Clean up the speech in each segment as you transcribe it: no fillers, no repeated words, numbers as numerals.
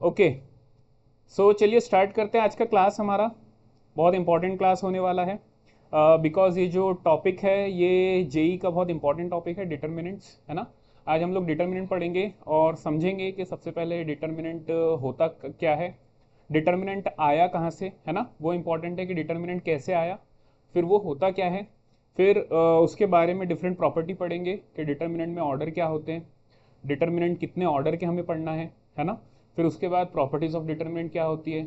Okay, सो चलिए start करते हैं आज का क्लास। हमारा बहुत इंपॉर्टेंट क्लास होने वाला है बिकॉज ये जो टॉपिक है ये जेई का बहुत इंपॉर्टेंट टॉपिक है, डिटर्मिनेंट्स, है ना। आज हम लोग डिटर्मिनेंट पढ़ेंगे और समझेंगे कि सबसे पहले डिटर्मिनेंट होता क्या है, डिटर्मिनेंट आया कहाँ से, है ना। वो इंपॉर्टेंट है कि डिटर्मिनेंट कैसे आया, फिर वो होता क्या है, फिर उसके बारे में डिफरेंट प्रॉपर्टी पढ़ेंगे कि डिटर्मिनेंट में ऑर्डर क्या होते हैं, डिटर्मिनेंट कितने ऑर्डर के हमें पढ़ना है ना। फिर उसके बाद प्रॉपर्टीज ऑफ डिटर्मिनेंट क्या होती है,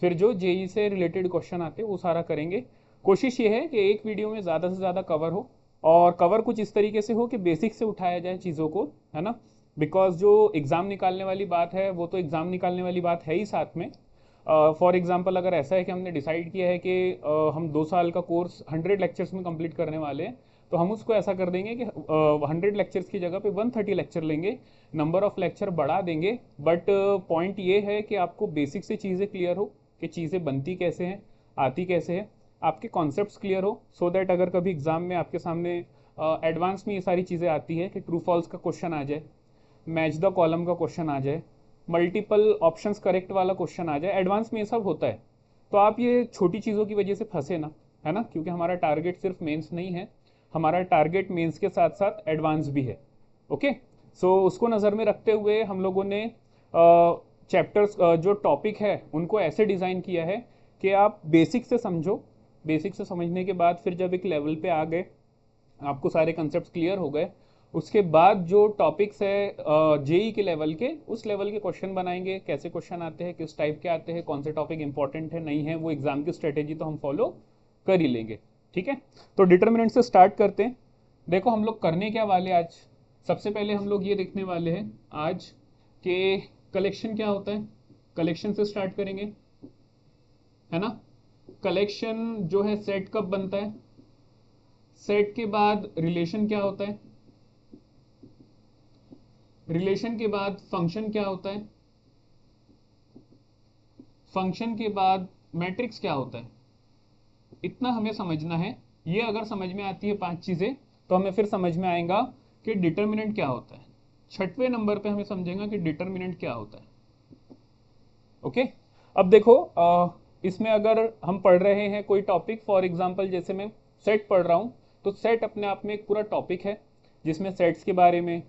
फिर जो जेई से रिलेटेड क्वेश्चन आते हैं वो सारा करेंगे। कोशिश ये है कि एक वीडियो में ज़्यादा से ज़्यादा कवर हो, और कवर कुछ इस तरीके से हो कि बेसिक से उठाया जाए चीज़ों को, है ना। बिकॉज जो एग्ज़ाम निकालने वाली बात है वो तो एग्ज़ाम निकालने वाली बात है ही साथ में। फॉर एग्जाम्पल अगर ऐसा है कि हमने डिसाइड किया है कि हम 2 साल का कोर्स 100 लेक्चर्स में कंप्लीट करने वाले हैं, तो हम उसको ऐसा कर देंगे कि 100 लेक्चर्स की जगह पे 130 लेक्चर लेंगे, नंबर ऑफ लेक्चर बढ़ा देंगे। बट पॉइंट ये है कि आपको बेसिक से चीज़ें क्लियर हो कि चीज़ें बनती कैसे हैं, आती कैसे हैं, आपके कॉन्सेप्ट्स क्लियर हो, सो दैट अगर कभी एग्जाम में आपके सामने एडवांस में ये सारी चीज़ें आती है कि ट्रू फॉल्स का क्वेश्चन आ जाए, मैच द कॉलम का क्वेश्चन आ जाए, मल्टीपल ऑप्शंस करेक्ट वाला क्वेश्चन आ जाए, एडवांस में ये सब होता है। तो आप ये छोटी चीज़ों की वजह से फंसे ना, है ना, क्योंकि हमारा टारगेट सिर्फ मेंस नहीं है, हमारा टारगेट मेंस के साथ साथ एडवांस भी है। ओके, सो उसको नज़र में रखते हुए हम लोगों ने चैप्टर्स जो टॉपिक है उनको ऐसे डिज़ाइन किया है कि आप बेसिक से समझो, बेसिक से समझने के बाद फिर जब एक लेवल पे आ गए, आपको सारे कंसेप्ट क्लियर हो गए, उसके बाद जो टॉपिक्स है जेई के लेवल के, उस लेवल के क्वेश्चन बनाएंगे, कैसे क्वेश्चन आते हैं, किस टाइप के आते हैं, कौन से टॉपिक इंपॉर्टेंट है नहीं है, वो एग्जाम की स्ट्रेटेजी तो हम फॉलो कर ही लेंगे। ठीक है, तो डिटर्मिनेंट से स्टार्ट करते हैं। देखो हम लोग करने क्या वाले आज, सबसे पहले हम लोग ये देखने वाले हैं आज कि कलेक्शन क्या होता है। कलेक्शन से स्टार्ट करेंगे, है ना। कलेक्शन जो है सेट कब बनता है, सेट के बाद रिलेशन क्या होता है, रिलेशन के बाद फंक्शन क्या होता है, फंक्शन के बाद मैट्रिक्स क्या होता है। इतना हमें समझना है। ये अगर समझ में आती है 5 चीजें, तो हमें फिर समझ में आएगा कि डिटर्मिनेंट क्या होता है। छठवें नंबर पे हमें समझेगा कि डिटर्मिनेंट क्या होता है। ओके, अब देखो इसमें अगर हम पढ़ रहे हैं कोई टॉपिक, फॉर एग्जांपल जैसे मैं सेट पढ़ रहा हूँ, तो सेट अपने आप में एक पूरा टॉपिक है जिसमें सेट्स के बारे में,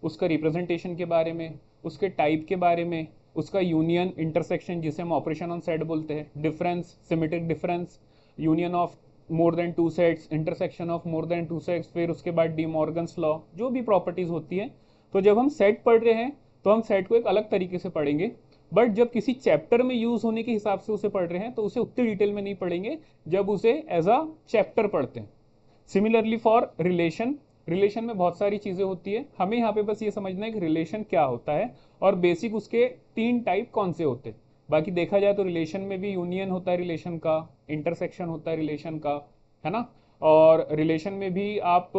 उसका रिप्रेजेंटेशन के बारे में, उसके टाइप के बारे में, उसका यूनियन इंटरसेक्शन जिसे हम ऑपरेशन ऑन सेट बोलते हैं, difference, symmetric difference, union of more than two sets, intersection of more than two sets, फिर उसके बाद डी मॉर्गन्स लॉ, जो भी प्रॉपर्टीज होती है। तो जब हम सेट पढ़ रहे हैं तो हम सेट को एक अलग तरीके से पढ़ेंगे, बट जब किसी चैप्टर में यूज होने के हिसाब से उसे पढ़ रहे हैं तो उसे उतनी डिटेल में नहीं पढ़ेंगे जब उसे एज अ चैप्टर पढ़ते हैं। सिमिलरली फॉर रिलेशन, रिलेशन में बहुत सारी चीजें होती है, हमें यहाँ पे बस ये समझना है कि रिलेशन क्या होता है और बेसिक उसके 3 टाइप कौन से होते हैं। बाकी देखा जाए तो रिलेशन में भी यूनियन होता है रिलेशन का, इंटरसेक्शन होता है रिलेशन का, है ना। और रिलेशन में भी आप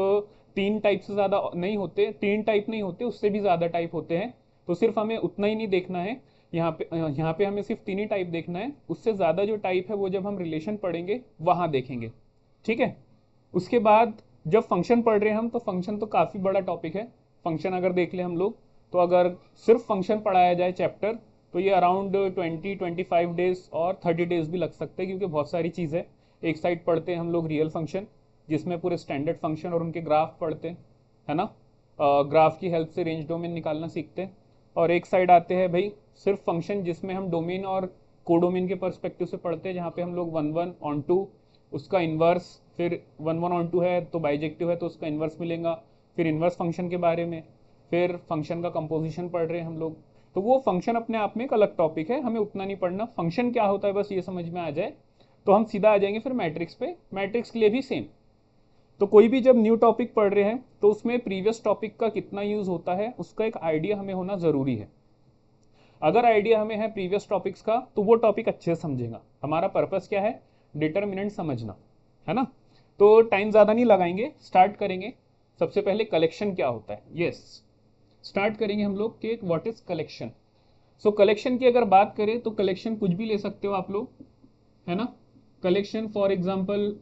3 टाइप से ज्यादा नहीं होते, 3 टाइप नहीं होते, उससे भी ज्यादा टाइप होते हैं। तो सिर्फ हमें उतना ही नहीं देखना है, यहाँ पे हमें सिर्फ 3 ही टाइप देखना है, उससे ज्यादा जो टाइप है वो जब हम रिलेशन पढ़ेंगे वहां देखेंगे। ठीक है, उसके बाद जब फंक्शन पढ़ रहे हैं हम, तो फंक्शन तो काफ़ी बड़ा टॉपिक है। फंक्शन अगर देख ले हम लोग, तो अगर सिर्फ फंक्शन पढ़ाया जाए चैप्टर, तो ये अराउंड 20-25 डेज और 30 डेज भी लग सकते हैं, क्योंकि बहुत सारी चीज़ है। एक साइड पढ़ते हैं हम लोग रियल फंक्शन, जिसमें पूरे स्टैंडर्ड फंक्शन और उनके ग्राफ पढ़ते हैं, है ना। ग्राफ की हेल्प से रेंज डोमेन निकालना सीखते हैं। और एक साइड आते हैं भाई सिर्फ फंक्शन, जिसमें हम डोमेन और कोडोमेन के पर्सपेक्टिव से पढ़ते हैं, जहाँ पे हम लोग 1 1 ऑन 2, उसका इन्वर्स, फिर 1 1 ऑन 2 है तो बाइजेक्टिव है तो उसका इन्वर्स मिलेगा, फिर इन्वर्स फंक्शन के बारे में, फिर फंक्शन का कंपोजिशन पढ़ रहे हैं हम लोग। तो वो फंक्शन अपने आप में एक अलग टॉपिक है, हमें उतना नहीं पढ़ना, फंक्शन क्या होता है बस ये समझ में आ जाए तो हम सीधा आ जाएंगे फिर मैट्रिक्स पे। मैट्रिक्स के लिए भी सेम। तो कोई भी जब न्यू टॉपिक पढ़ रहे हैं तो उसमें प्रीवियस टॉपिक का कितना यूज होता है उसका एक आइडिया हमें होना जरूरी है। अगर आइडिया हमें है प्रीवियस टॉपिक्स का तो वो टॉपिक अच्छे से समझेगा। हमारा पर्पस क्या है, डिटर्मिनेंट समझना, है ना। तो टाइम ज़्यादा नहीं लगाएंगे, स्टार्ट करेंगे। सबसे पहले कलेक्शन क्या होता है, यस, स्टार्ट करेंगे हम लोग कि what is collection. So collection की अगर बात करें तो कलेक्शन कुछ भी ले सकते हो आप लोग, है ना। कलेक्शन फॉर एग्जाम्पल,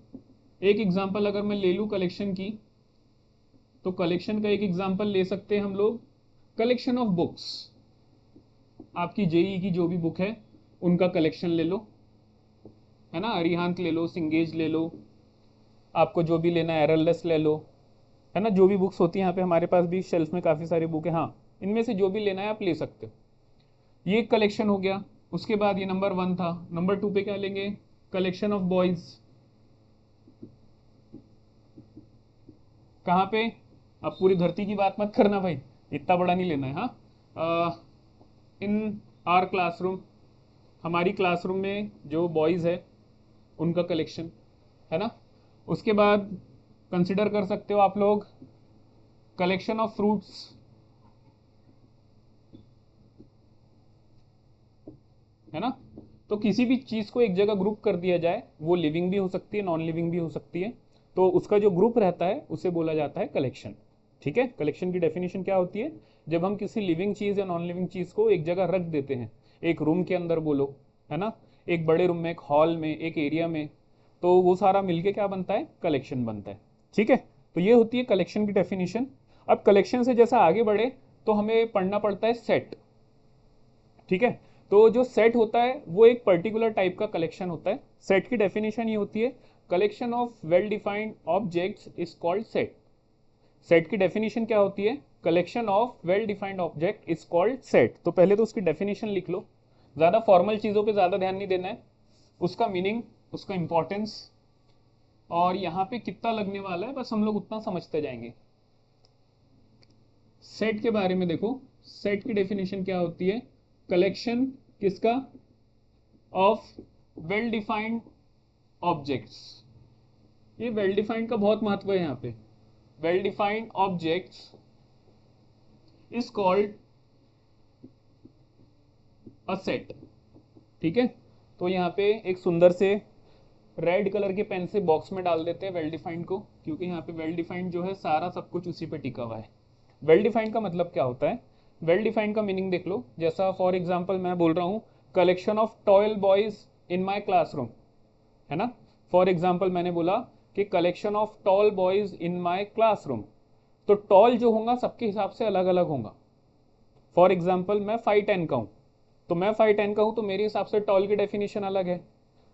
एक एग्जाम्पल अगर मैं ले लूँ कलेक्शन की, तो कलेक्शन का एक एग्जाम्पल ले सकते हैं हम लोग, कलेक्शन ऑफ बुक्स। आपकी जेई की जो भी बुक है उनका कलेक्शन ले लो, है ना, अरिहंत ले लो, सिंगेज ले लो, आपको जो भी लेना है एरलएस ले लो, है ना, जो भी बुक्स होती हैं यहाँ पे हमारे पास भी शेल्फ में काफ़ी सारी बुक है, हाँ इनमें से जो भी लेना है आप ले सकते हो। ये एक कलेक्शन हो गया। उसके बाद ये नंबर 1 था। नंबर 2 पे क्या लेंगे? Collection of boys. कहाँ पे? अब पूरी धरती की बात मत करना भाई, इतना बड़ा नहीं लेना है। हाँ, इन आर क्लासरूम, हमारी क्लासरूम में जो बॉयज़ है उनका कलेक्शन, है ना। उसके बाद कंसिडर कर सकते हो आप लोग कलेक्शन ऑफ फ्रूट्स, है ना। तो किसी भी चीज़ को एक जगह ग्रुप कर दिया जाए, वो लिविंग भी हो सकती है, नॉन लिविंग भी हो सकती है, तो उसका जो ग्रुप रहता है उसे बोला जाता है कलेक्शन। ठीक है, कलेक्शन की डेफिनेशन क्या होती है? जब हम किसी लिविंग चीज़ या नॉन लिविंग चीज़ को एक जगह रख देते हैं, एक रूम के अंदर बोलो, है ना, एक बड़े रूम में, एक हॉल में, एक एरिया में, तो वो सारा मिलके क्या बनता है? कलेक्शन बनता है। ठीक है, तो ये होती है कलेक्शन की डेफिनेशन। अब कलेक्शन से जैसा आगे बढ़े तो हमें पढ़ना पड़ता है सेट। ठीक है, तो जो सेट होता है वो एक पर्टिकुलर टाइप का कलेक्शन होता है। सेट की डेफिनेशन ये होती है, collection of well defined objects is called set. Set की डेफिनेशन क्या होती है? Collection of well defined object is called set. तो पहले तो उसकी डेफिनेशन लिख लो, ज्यादा फॉर्मल चीजों पे ज्यादा ध्यान नहीं देना है, उसका मीनिंग, उसका इंपॉर्टेंस और यहाँ पे कितना लगने वाला है बस हम लोग उतना समझते जाएंगे। सेट के बारे में देखो, सेट की डेफिनेशन क्या होती है? कलेक्शन किसका? Of well defined objects. ये वेल डिफाइंड का बहुत महत्व है यहाँ पे। Well defined objects is called a set. ठीक है, तो यहाँ पे एक सुंदर से रेड कलर के पेन से बॉक्स में डाल देते हैं वेल डिफाइंड को, क्योंकि यहाँ पे वेल डिफाइंड जो है सारा सब कुछ उसी पे टिका हुआ है। वेल डिफाइंड का मतलब क्या होता है? वेल डिफाइंड का मीनिंग देख लो, जैसा फॉर एग्जांपल मैं बोल रहा हूँ collection of toil boys in my classroom, है ना। फॉर एग्जांपल मैंने बोला कि collection of tall boys in my classroom, तो टॉल जो होगा सबके हिसाब से अलग अलग होगा। फॉर एग्जांपल मैं 5'10" का हूँ, तो मैं 5'10" का हूँ तो मेरे हिसाब से टॉल की डेफिनेशन अलग है।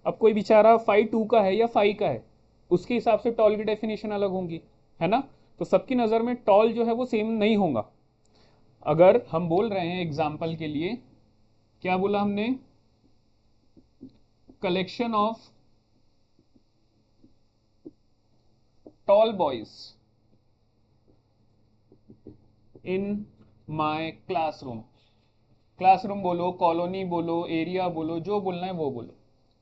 अब कोई बेचारा 5'2" का है या 5 का है, उसके हिसाब से टॉल की डेफिनेशन अलग होंगी, है ना। तो सबकी नज़र में टॉल जो है वो सेम नहीं होगा। अगर हम बोल रहे हैं एग्जाम्पल के लिए, क्या बोला हमने? Collection of tall boys in my classroom. Classroom बोलो, कॉलोनी बोलो, एरिया बोलो, जो बोलना है वो बोलो।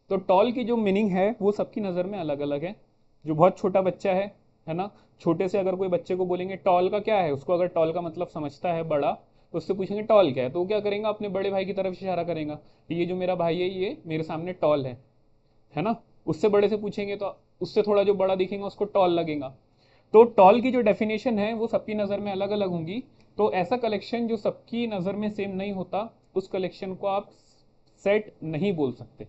तो टॉल की जो मीनिंग है वो सबकी नज़र में अलग अलग है। जो बहुत छोटा बच्चा है ना, छोटे से अगर कोई बच्चे को बोलेंगे टॉल का क्या है, उसको अगर टॉल का मतलब समझता है बड़ा, तो उससे पूछेंगे टॉल क्या है, तो वो क्या करेगा? अपने बड़े भाई की तरफ इशारा करेगा कि ये जो मेरा भाई है ये मेरे सामने टॉल है ना। उससे बड़े से पूछेंगे तो उससे थोड़ा जो बड़ा दिखेगा उसको टॉल लगेगा। तो टॉल की जो डेफिनेशन है वो सबकी नज़र में अलग अलग होंगी। तो ऐसा कलेक्शन जो सबकी नज़र में सेम नहीं होता, उस कलेक्शन को आप सेट नहीं बोल सकते।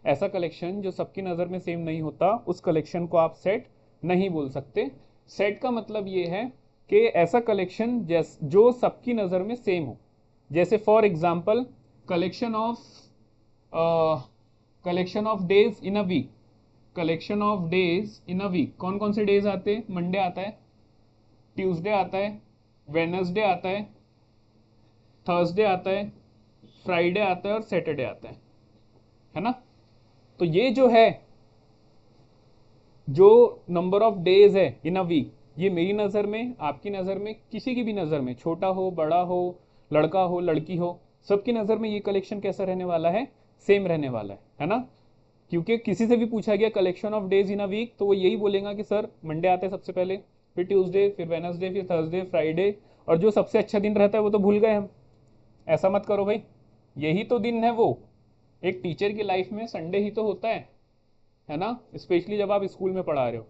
ऐसा कलेक्शन जो सबकी नज़र में सेम नहीं होता, उस कलेक्शन को आप सेट नहीं बोल सकते। सेट का मतलब ये है कि ऐसा कलेक्शन जो सबकी नज़र में सेम हो। जैसे for example collection of days in a week. Collection of days in a week, कौन कौन से डेज आते हैं? मंडे आता है, ट्यूसडे आता है, वेडनेसडे आता है, थर्सडे आता है, फ्राइडे आता है और सैटरडे आता है ना। तो ये जो है, जो नंबर ऑफ डेज है इन अ वीक, ये मेरी नज़र में, आपकी नज़र में, किसी की भी नज़र में, छोटा हो बड़ा हो, लड़का हो लड़की हो, सबकी नज़र में ये कलेक्शन कैसा रहने वाला है? सेम रहने वाला है ना। क्योंकि किसी से भी पूछा गया collection of days in a week, तो वो यही बोलेगा कि सर मंडे आता है सबसे पहले, फिर ट्यूसडे, फिर वेडनेसडे, फिर थर्सडे, फ्राइडे, और जो सबसे अच्छा दिन रहता है वो तो भूल गए हम। ऐसा मत करो भाई, यही तो दिन है वो। एक टीचर की लाइफ में संडे ही तो होता है ना, स्पेशली जब आप स्कूल में पढ़ा रहे हो,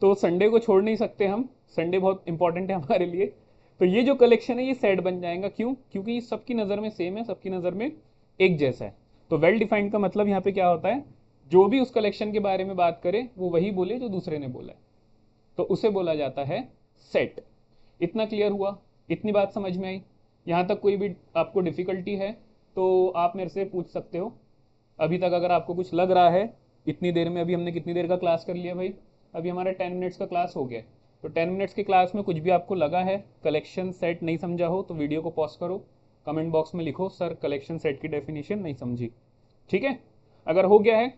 तो संडे को छोड़ नहीं सकते हम, संडे बहुत इंपॉर्टेंट है हमारे लिए। तो ये जो कलेक्शन है ये सेट बन जाएगा, क्यों? क्योंकि सबकी नज़र में सेम है, सबकी नज़र में एक जैसा है। तो वेल डिफाइंड का मतलब यहाँ पे क्या होता है? जो भी उस कलेक्शन के बारे में बात करे वो वही बोले जो दूसरे ने बोला है, तो उसे बोला जाता है सेट। इतना क्लियर हुआ? इतनी बात समझ में आई? यहाँ तक कोई भी आपको डिफ़िकल्टी है तो आप मेरे से पूछ सकते हो। अभी तक अगर आपको कुछ लग रहा है, इतनी देर में अभी हमने कितनी देर का क्लास कर लिया भाई? अभी हमारा 10 मिनट्स का क्लास हो गया है। तो 10 मिनट्स की क्लास में कुछ भी आपको लगा है, कलेक्शन सेट नहीं समझा हो, तो वीडियो को पॉज करो, कमेंट बॉक्स में लिखो सर कलेक्शन सेट की डेफिनेशन नहीं समझी। ठीक है, अगर हो गया है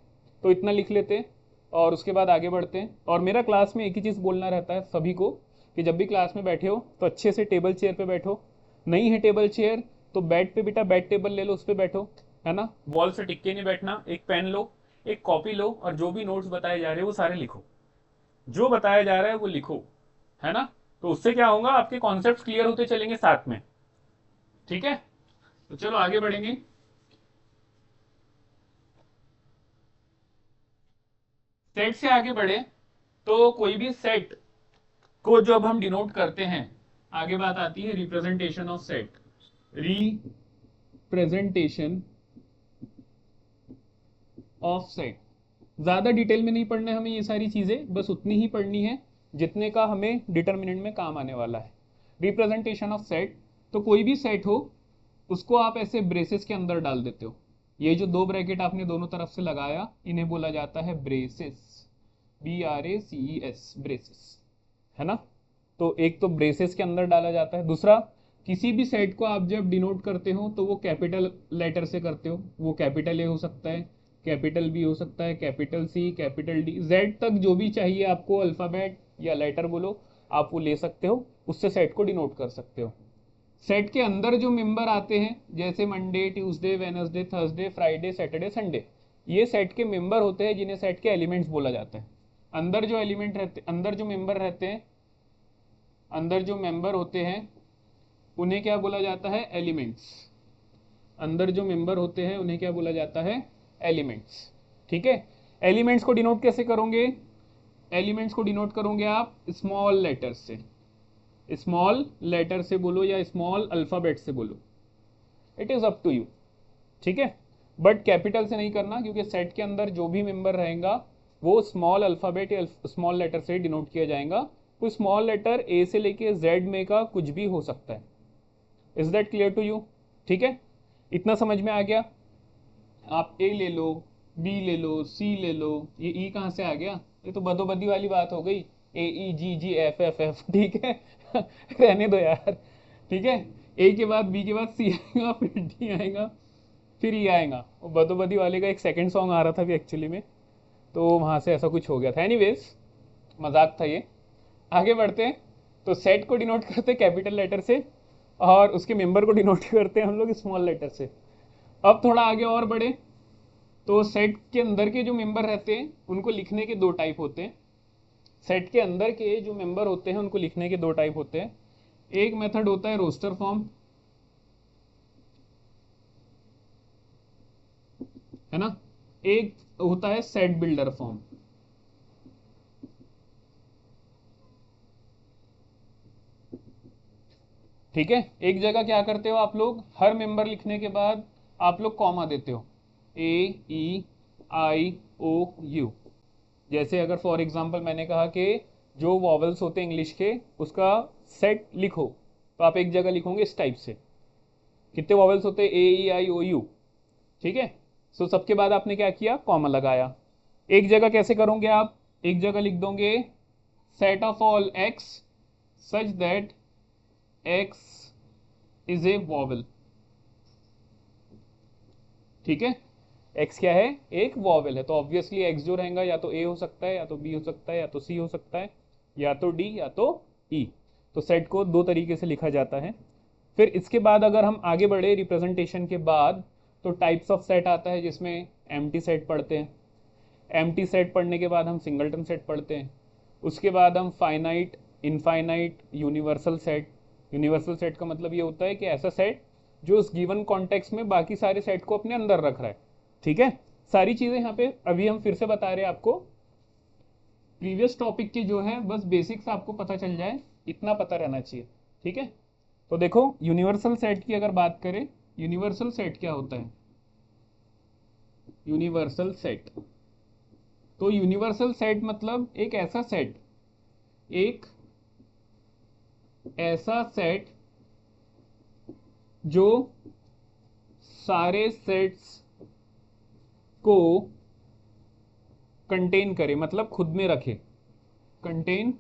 तो इतना लिख लेते हैं और उसके बाद आगे बढ़ते हैं। और मेरा क्लास में एक ही चीज़ बोलना रहता है सभी को कि जब भी क्लास में बैठे हो तो अच्छे से टेबल चेयर पे बैठो। नहीं है टेबल चेयर तो बेड पे बेटा बेड टेबल ले लो, उस पर बैठो, है ना। वॉल से टिक के नहीं बैठना। एक पेन लो, एक कॉपी लो और जो भी नोट्स बताए जा रहे हैं वो सारे लिखो, जो बताया जा रहा है वो लिखो, है ना। तो उससे क्या होगा, आपके कॉन्सेप्ट क्लियर होते चलेंगे साथ में। ठीक है, तो चलो आगे बढ़ेंगे। सेट से आगे बढ़े तो कोई भी सेट को जब हम डिनोट करते हैं, आगे बात आती है representation of set. Representation of set, ज्यादा डिटेल में नहीं पढ़ना है हमें ये सारी चीजें, बस उतनी ही पढ़नी है जितने का हमें डिटर्मिनेंट में काम आने वाला है। रिप्रेजेंटेशन ऑफ सेट, तो कोई भी सेट हो उसको आप ऐसे ब्रेसेस के अंदर डाल देते हो। ये जो दो ब्रैकेट आपने दोनों तरफ से लगाया इन्हें बोला जाता है ब्रेसेस, BRACES, ब्रेसेस, है ना। तो एक तो ब्रेसेस के अंदर डाला जाता है। दूसरा, किसी भी सेट को आप जब डिनोट करते हो तो वो कैपिटल लेटर से करते हो। वो कैपिटल ए हो सकता है, कैपिटल बी हो सकता है, capital C, capital D, Z तक जो भी चाहिए आपको अल्फ़ाबेट या लेटर बोलो, आप वो ले सकते हो, उससे सेट को डिनोट कर सकते हो। सेट के अंदर जो मेंबर आते हैं जैसे Monday, Tuesday, Wednesday, Thursday, Friday, Saturday, Sunday, ये सेट के मेंबर होते हैं जिन्हें सेट के एलिमेंट्स बोला जाता है। अंदर जो एलिमेंट रहते, अंदर जो मेंबर रहते हैं, अंदर जो मेंबर होते हैं उन्हें क्या बोला जाता है, एलिमेंट्स। अंदर जो मेंबर होते हैं उन्हें क्या बोला जाता है, एलिमेंट्स। ठीक है, एलिमेंट्स को डिनोट कैसे करोगे? एलिमेंट्स को डिनोट करोगे आप स्मॉल लेटर से, स्मॉल लेटर से बोलो या स्मॉल अल्फाबेट से बोलो, it is up to you. ठीक है, बट कैपिटल से नहीं करना क्योंकि सेट के अंदर जो भी मेंबर रहेगा वो स्मॉल अल्फाबेट या स्मॉल लेटर से डिनोट किया जाएगा। कोई स्मॉल लेटर ए से लेके जेड में का कुछ भी हो सकता है। Is that clear to you? ठीक है, इतना समझ में आ गया। आप ए ले लो, बी ले लो, सी ले लो, ये ई कहाँ से आ गया? ये तो बदोबदी वाली बात हो गई, AEGGFFF। ठीक है रहने दो यार। ठीक है, ए के बाद बी के बाद सी आएगा, फिर डी आएगा, फिर ई आएगा। वो बदोबदी वाले का एक सेकंड सॉन्ग आ रहा था भी एक्चुअली में, तो वहाँ से ऐसा कुछ हो गया था। एनीवेज, मजाक था ये। आगे बढ़ते हैं। तो सेट को डिनोट करते हैं कैपिटल लेटर से और उसके मेंबर को डिनोट करते हैं हम लोग स्मॉल लेटर से। अब थोड़ा आगे और बढ़े तो सेट के अंदर के जो मेंबर रहते हैं उनको लिखने के दो टाइप होते हैं। सेट के अंदर के जो मेंबर होते हैं उनको लिखने के दो टाइप होते हैं। एक मेथड होता है रोस्टर फॉर्म, है ना। एक होता है सेट बिल्डर फॉर्म। ठीक है, एक जगह क्या करते हो आप लोग, हर मेंबर लिखने के बाद आप लोग कॉमा देते हो, AEIOU। जैसे अगर फॉर एग्जांपल मैंने कहा कि जो वॉवल्स होते हैं इंग्लिश के उसका सेट लिखो, तो आप एक जगह लिखोगे इस टाइप से। कितने वॉवल्स होते हैं, AEIOU। ठीक है, सो सबके बाद आपने क्या किया, कॉमा लगाया। एक जगह कैसे करोगे आप, एक जगह लिख दोगे set of all x such that x is a vowel. ठीक है, एक्स क्या है, एक वॉवेल है, तो ऑब्वियसली एक्स जो रहेगा या तो ए हो सकता है, या तो बी हो सकता है, या तो सी हो सकता है, या तो डी, या तो ई। तो सेट को दो तरीके से लिखा जाता है। फिर इसके बाद अगर हम आगे बढ़े रिप्रेजेंटेशन के बाद, तो टाइप्स ऑफ सेट आता है जिसमें एम्प्टी सेट पढ़ते हैं। एम्प्टी सेट पढ़ने के बाद हम सिंगलटन सेट पढ़ते हैं। उसके बाद हम finite, infinite, universal set. Universal set का मतलब ये होता है कि ऐसा सेट जो उस गिवन कॉन्टेक्स्ट में बाकी सारे सेट को अपने अंदर रख रहा है। ठीक है, सारी चीजें यहाँ पे अभी हम फिर से बता रहे हैं आपको, प्रीवियस टॉपिक की जो है बस बेसिक्स आपको पता चल जाए, इतना पता रहना चाहिए। ठीक है, तो देखो यूनिवर्सल सेट की अगर बात करें, यूनिवर्सल सेट क्या होता है, यूनिवर्सल सेट, तो यूनिवर्सल सेट मतलब एक ऐसा सेट, एक ऐसा सेट जो सारे सेट्स को कंटेन करे, मतलब खुद में रखे, कंटेन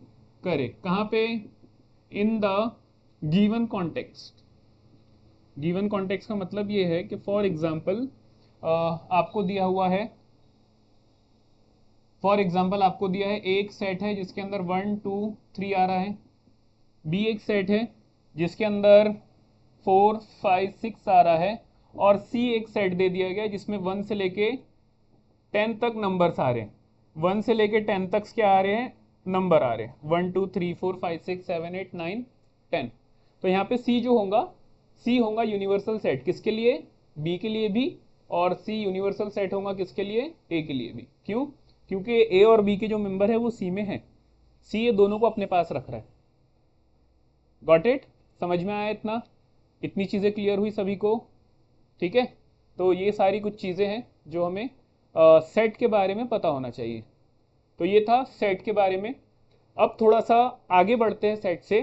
करे। कहां पे? In the given context. Given context का मतलब ये है कि फॉर एग्जाम्पल आपको दिया हुआ है, फॉर एग्जाम्पल आपको दिया है एक सेट है जिसके अंदर 1 2 3 आ रहा है, बी एक सेट है जिसके अंदर 4 5 6 आ रहा है, और सी एक सेट दे दिया गया जिसमें 1 से लेके 10 तक नंबर्स आ रहे हैं। 1 से लेके 10 तक क्या आ रहे हैं? नंबर आ रहे हैं, 1 2 3 4 5 6 7 8 9 10। तो यहाँ पे सी जो होगा, सी होगा यूनिवर्सल सेट, किसके लिए? बी के लिए भी, और सी यूनिवर्सल सेट होगा किसके लिए? ए के लिए भी। क्यों? क्योंकि ए और बी के जो मेंबर है वो सी में है, सी ये दोनों को अपने पास रख रहा है। Got it? समझ में आया इतना? इतनी चीजें क्लियर हुई सभी को? ठीक है, तो ये सारी कुछ चीजें हैं जो हमें सेट के बारे में पता होना चाहिए। तो ये था सेट के बारे में। अब थोड़ा सा आगे बढ़ते हैं सेट से,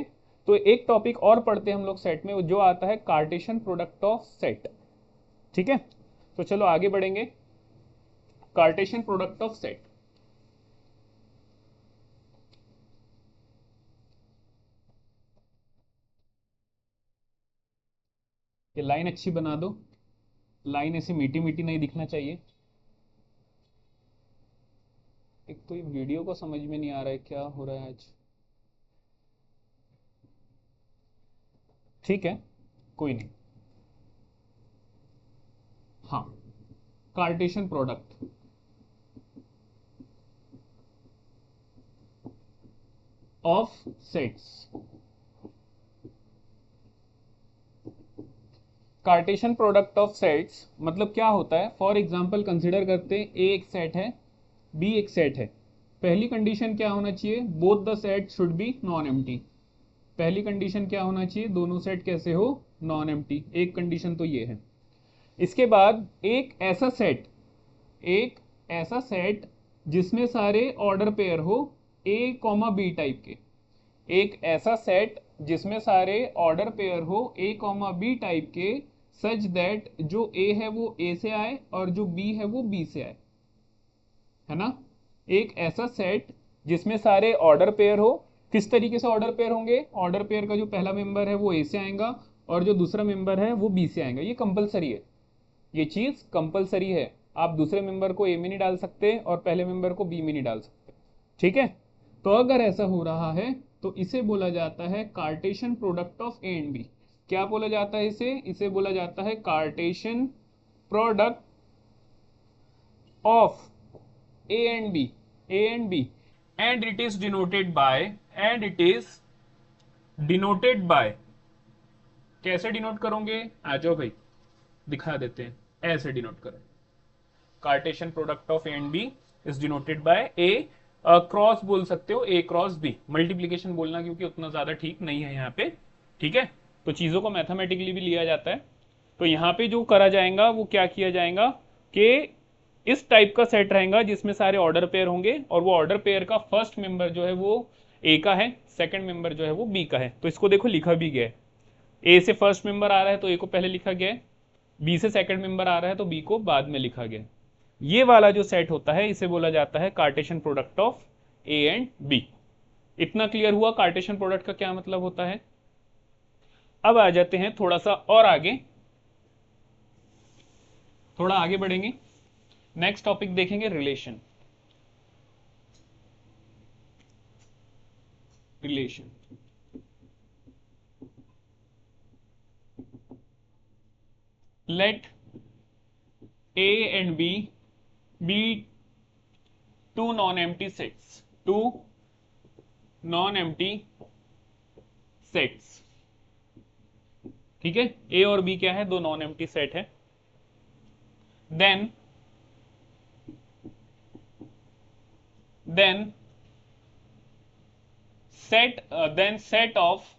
तो एक टॉपिक और पढ़ते हैं हम लोग सेट में, जो आता है कार्टेशियन प्रोडक्ट ऑफ सेट। ठीक है, तो चलो आगे बढ़ेंगे। Cartesian product of set. ये लाइन अच्छी बना दो, लाइन ऐसी मीठी मीठी नहीं दिखना चाहिए। एक तो ये वीडियो को समझ में नहीं आ रहा है क्या हो रहा है आज। ठीक है, कोई नहीं। हाँ, Cartesian product of sets. Cartesian product of sets मतलब क्या होता है? फॉर एग्जांपल कंसीडर करते हैं ए एक सेट है, बी एक सेट है। पहली कंडीशन क्या होना चाहिए? Both the set should be non empty. पहली कंडीशन क्या होना चाहिए? दोनों सेट कैसे हो? Non empty. एक कंडीशन तो ये है। इसके बाद एक ऐसा सेट जिसमें सारे ऑर्डर पेयर हो, ए कॉमा बी टाइप के। एक ऐसा सेट जिसमें सारे ऑर्डर पेयर हो ए कॉमा बी टाइप के, सच दैट जो ए है वो ए से आए और जो बी है वो बी से आए, है ना? एक ऐसा सेट जिसमें सारे ऑर्डर पेयर हो। किस तरीके से ऑर्डर पेयर होंगे? ऑर्डर पेयर का जो पहला मेंबर है वो ए से आएगा और जो दूसरा मेंबर है वो बी से आएगा। ये कंपलसरी है, ये चीज कंपलसरी है। आप दूसरे मेंबर को ए में नहीं डाल सकते और पहले मेंबर को बी में नहीं डाल सकते। ठीक है, तो अगर ऐसा हो रहा है तो इसे बोला जाता है Cartesian product of A and B. क्या बोला जाता है इसे? इसे बोला जाता है Cartesian product of A and B, A and B. And it is denoted by, and it is denoted by, कैसे डिनोट करोगे? आ जाओ भाई दिखा देते हैं। ऐसे डिनोट करो, Cartesian product of A and B is denoted by A cross, बोल सकते हो ए क्रॉस बी। मल्टीप्लीकेशन बोलना क्योंकि उतना ज्यादा ठीक नहीं है यहाँ पे। ठीक है, तो चीजों को मैथमेटिकली भी लिया जाता है। तो यहाँ पे जो करा जाएगा वो क्या किया जाएगा कि इस टाइप का सेट रहेगा जिसमें सारे ऑर्डर पेयर होंगे, और वो ऑर्डर पेयर का फर्स्ट मेंबर जो है वो ए का है, सेकंड मेंबर जो है वो बी का है। तो इसको देखो लिखा भी गया है, ए से फर्स्ट मेंबर आ रहा है तो ए को पहले लिखा गया है, बी से सेकंड मेंबर आ रहा है तो बी को बाद में लिखा गया। ये वाला जो सेट होता है इसे बोला जाता है Cartesian product of A and B. इतना क्लियर हुआ कार्टेशियन प्रोडक्ट का क्या मतलब होता है? अब आ जाते हैं थोड़ा सा और आगे, थोड़ा आगे बढ़ेंगे। नेक्स्ट टॉपिक देखेंगे relation. Relation let A and B be two non empty sets, two non empty sets. ठीक है, ए और बी क्या है? दो नॉन एम्प्टी सेट है। Then then set of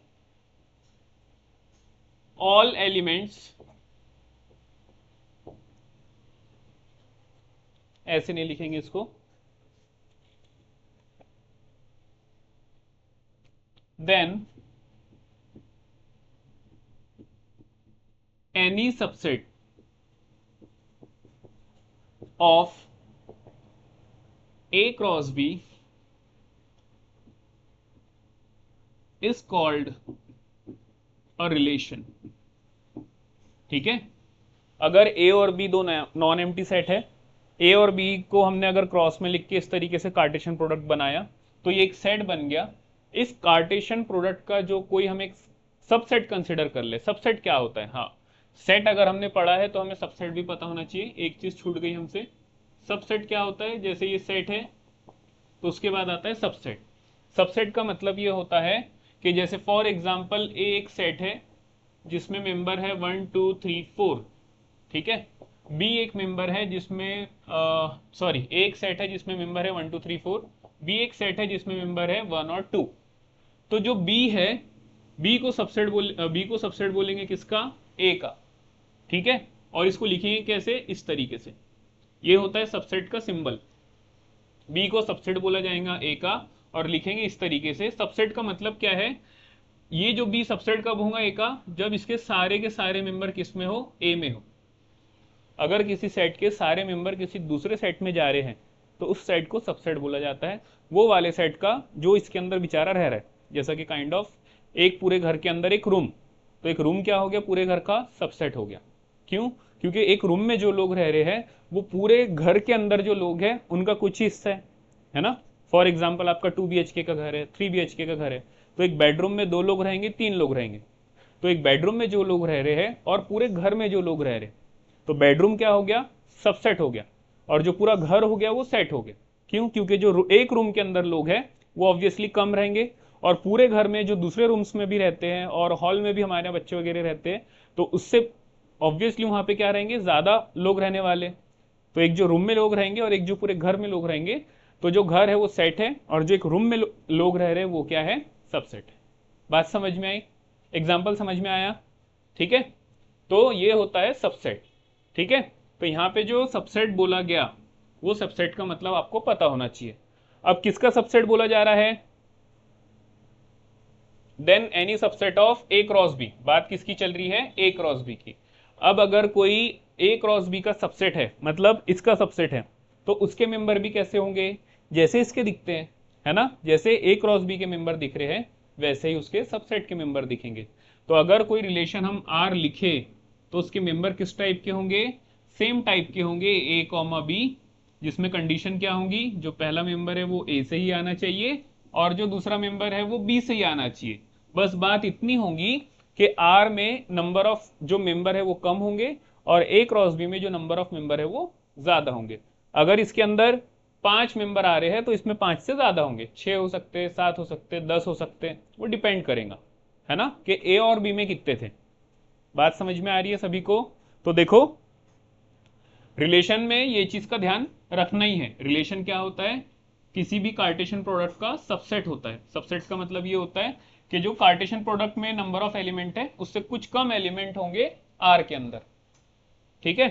all elements, ऐसे नहीं लिखेंगे इसको, then any subset of A cross B is called a relation. ठीक है, अगर ए और बी दो नॉन एम्प्टी सेट है, ए और बी को हमने अगर क्रॉस में लिख के इस तरीके से कार्टेशियन प्रोडक्ट बनाया तो ये एक सेट बन गया। इस कार्टेशियन प्रोडक्ट का जो कोई हम एक सबसेट कंसिडर कर ले, सबसेट क्या होता है, हाँ सेट अगर हमने पढ़ा है तो हमें सबसेट भी पता होना चाहिए। एक चीज छूट गई हमसे, सबसेट क्या होता है, जैसे ये सेट है तो उसके बाद आता है सबसेट। सबसेट का मतलब ये होता है कि जैसे फॉर एग्जांपल ए एक सेट है जिसमें मेंबर है 1 2 3 4, ठीक है। बी एक मेंबर है जिसमें सॉरी ए एक सेट है जिसमें मेंबर है 1 2 3 4, बी एक सेट है जिसमें मेंबर है 1 और 2। तो जो बी है, बी को सबसेट बोलेंगे किसका, ए का, ठीक है। और इसको लिखेंगे कैसे, इस तरीके से, ये होता है सबसेट का सिंबल। बी को सबसेट बोला जाएगा ए का, और लिखेंगे इस तरीके से। सबसेट का मतलब क्या है, ये जो बी सबसेट कब होगा ए का, जब इसके सारे मेंबर किस में हो, ए में हो। अगर किसी सेट के सारे मेंबर किसी दूसरे सेट में जा रहे हैं तो उस सेट को सबसेट बोला जाता है, वो वाले सेट का जो इसके अंदर बेचारा रह रहा है। जैसा कि काइंड ऑफ एक पूरे घर के अंदर एक रूम, तो एक रूम क्या हो गया, पूरे घर का सबसेट हो गया। क्यों, क्योंकि एक रूम में जो लोग रह रहे हैं वो पूरे घर के अंदर जो लोग हैं उनका कुछ ही हिस्सा है ना। फॉर एग्जाम्पल आपका 2 BHK का घर है, 3 BHK का घर है, तो एक बेडरूम में 2 लोग रहेंगे, 3 लोग रहेंगे। तो एक बेडरूम में जो लोग रह रहे हैं और पूरे घर में जो लोग रह रहे हैं, तो बेडरूम क्या हो गया, सबसेट हो गया, और जो पूरा घर हो गया वो सेट हो गया। क्यों, क्योंकि जो एक रूम के अंदर लोग हैं वो ऑब्वियसली कम रहेंगे, और पूरे घर में जो दूसरे रूम्स में भी रहते हैं और हॉल में भी हमारे बच्चे वगैरह रहते हैं, तो उससे ऑब्वियसली वहां पे क्या रहेंगे, ज्यादा लोग रहने वाले। तो एक जो रूम में लोग रहेंगे और एक जो पूरे घर में लोग रहेंगे, तो जो घर है वो सेट है, और जो एक रूम में लोग रह रहे हैं वो क्या है, सबसेट है। बात समझ में आई, एग्जाम्पल समझ में आया, ठीक है। तो ये होता है सबसेट, ठीक है। तो यहां पे जो सबसेट बोला गया वो सबसेट का मतलब आपको पता होना चाहिए। अब किसका सबसेट बोला जा रहा है, then any subset of A cross B. बात किसकी चल रही है, ए क्रॉस बी की। अब अगर कोई ए क्रॉस बी का सबसेट है, मतलब इसका सबसेट है, तो उसके मेंबर भी कैसे होंगे, जैसे इसके दिखते हैं, है ना। जैसे ए क्रॉस बी के मेंबर दिख रहे हैं वैसे ही उसके सबसेट के मेंबर दिखेंगे। तो अगर कोई रिलेशन हम आर लिखे तो उसके मेंबर किस टाइप के होंगे, सेम टाइप के होंगे, ए कॉमा बी, जिसमें कंडीशन क्या होंगी, जो पहला मेंबर है वो ए से ही आना चाहिए और जो दूसरा मेंबर है वो बी से ही आना चाहिए। बस बात इतनी होगी कि आर में नंबर ऑफ जो मेंबर है वो कम होंगे और ए क्रॉस बी में जो नंबर ऑफ मेंबर है वो ज्यादा होंगे। अगर इसके अंदर 5 मेंबर आ रहे हैं तो इसमें 5 से ज्यादा होंगे, 6 हो सकते हैं, 7 हो सकते हैं, 10 हो सकते हैं, वो डिपेंड करेगा, है ना, कि ए और बी में कितने थे। बात समझ में आ रही है सभी को। तो देखो, रिलेशन में ये चीज का ध्यान रखना ही है। रिलेशन क्या होता है, किसी भी कार्टेशियन प्रोडक्ट का सबसेट होता है। सबसेट का मतलब ये होता है कि जो कार्टेशियन प्रोडक्ट में नंबर ऑफ एलिमेंट है उससे कुछ कम एलिमेंट होंगे आर के अंदर, ठीक है।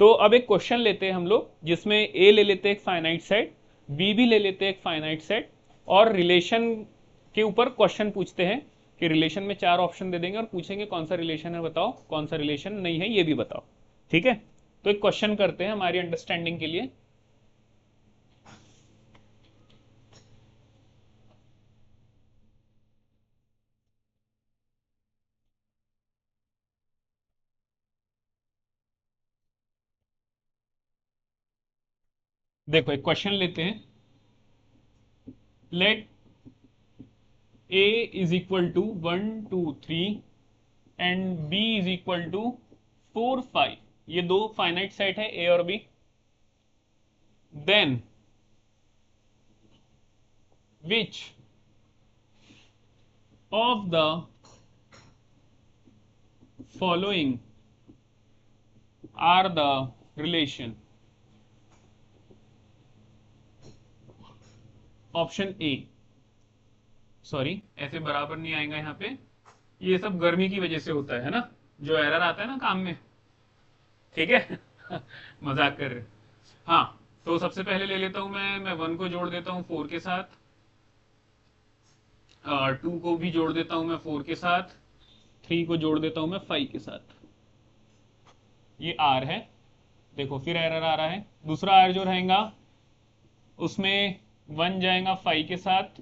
तो अब एक क्वेश्चन लेते हैं हम लोग, जिसमें ए ले लेते हैं एक फाइनाइट सेट, बी भी ले लेते हैं एक फाइनाइट सेट, और रिलेशन के ऊपर क्वेश्चन पूछते हैं कि रिलेशन में 4 ऑप्शन दे देंगे और पूछेंगे कौन सा रिलेशन है बताओ, कौन सा रिलेशन नहीं है ये भी बताओ, ठीक है। तो एक क्वेश्चन करते हैं हमारी अंडरस्टैंडिंग के लिए। देखो एक क्वेश्चन लेते हैं, let a is equal to 1 2 3 and b is equal to 4 5। ये दो फाइनाइट सेट है a और b। Then which of the following are the relation, option A, sorry ऐसे बराबर नहीं आएगा यहाँ पे, ये सब गर्मी की वजह से होता है ना, जो एरर आता है ना काम में, ठीक है। मजाक कर रहे। हाँ, तो सबसे पहले ले लेता हूं मैं 1 को जोड़ देता हूं 4 के साथ, 2 को भी जोड़ देता हूं मैं 4 के साथ, 3 को जोड़ देता हूं मैं 5 के साथ। ये आर है, देखो फिर एरर आ रहा है। दूसरा आर जो रहेगा उसमें 1 जाएगा 5 के साथ,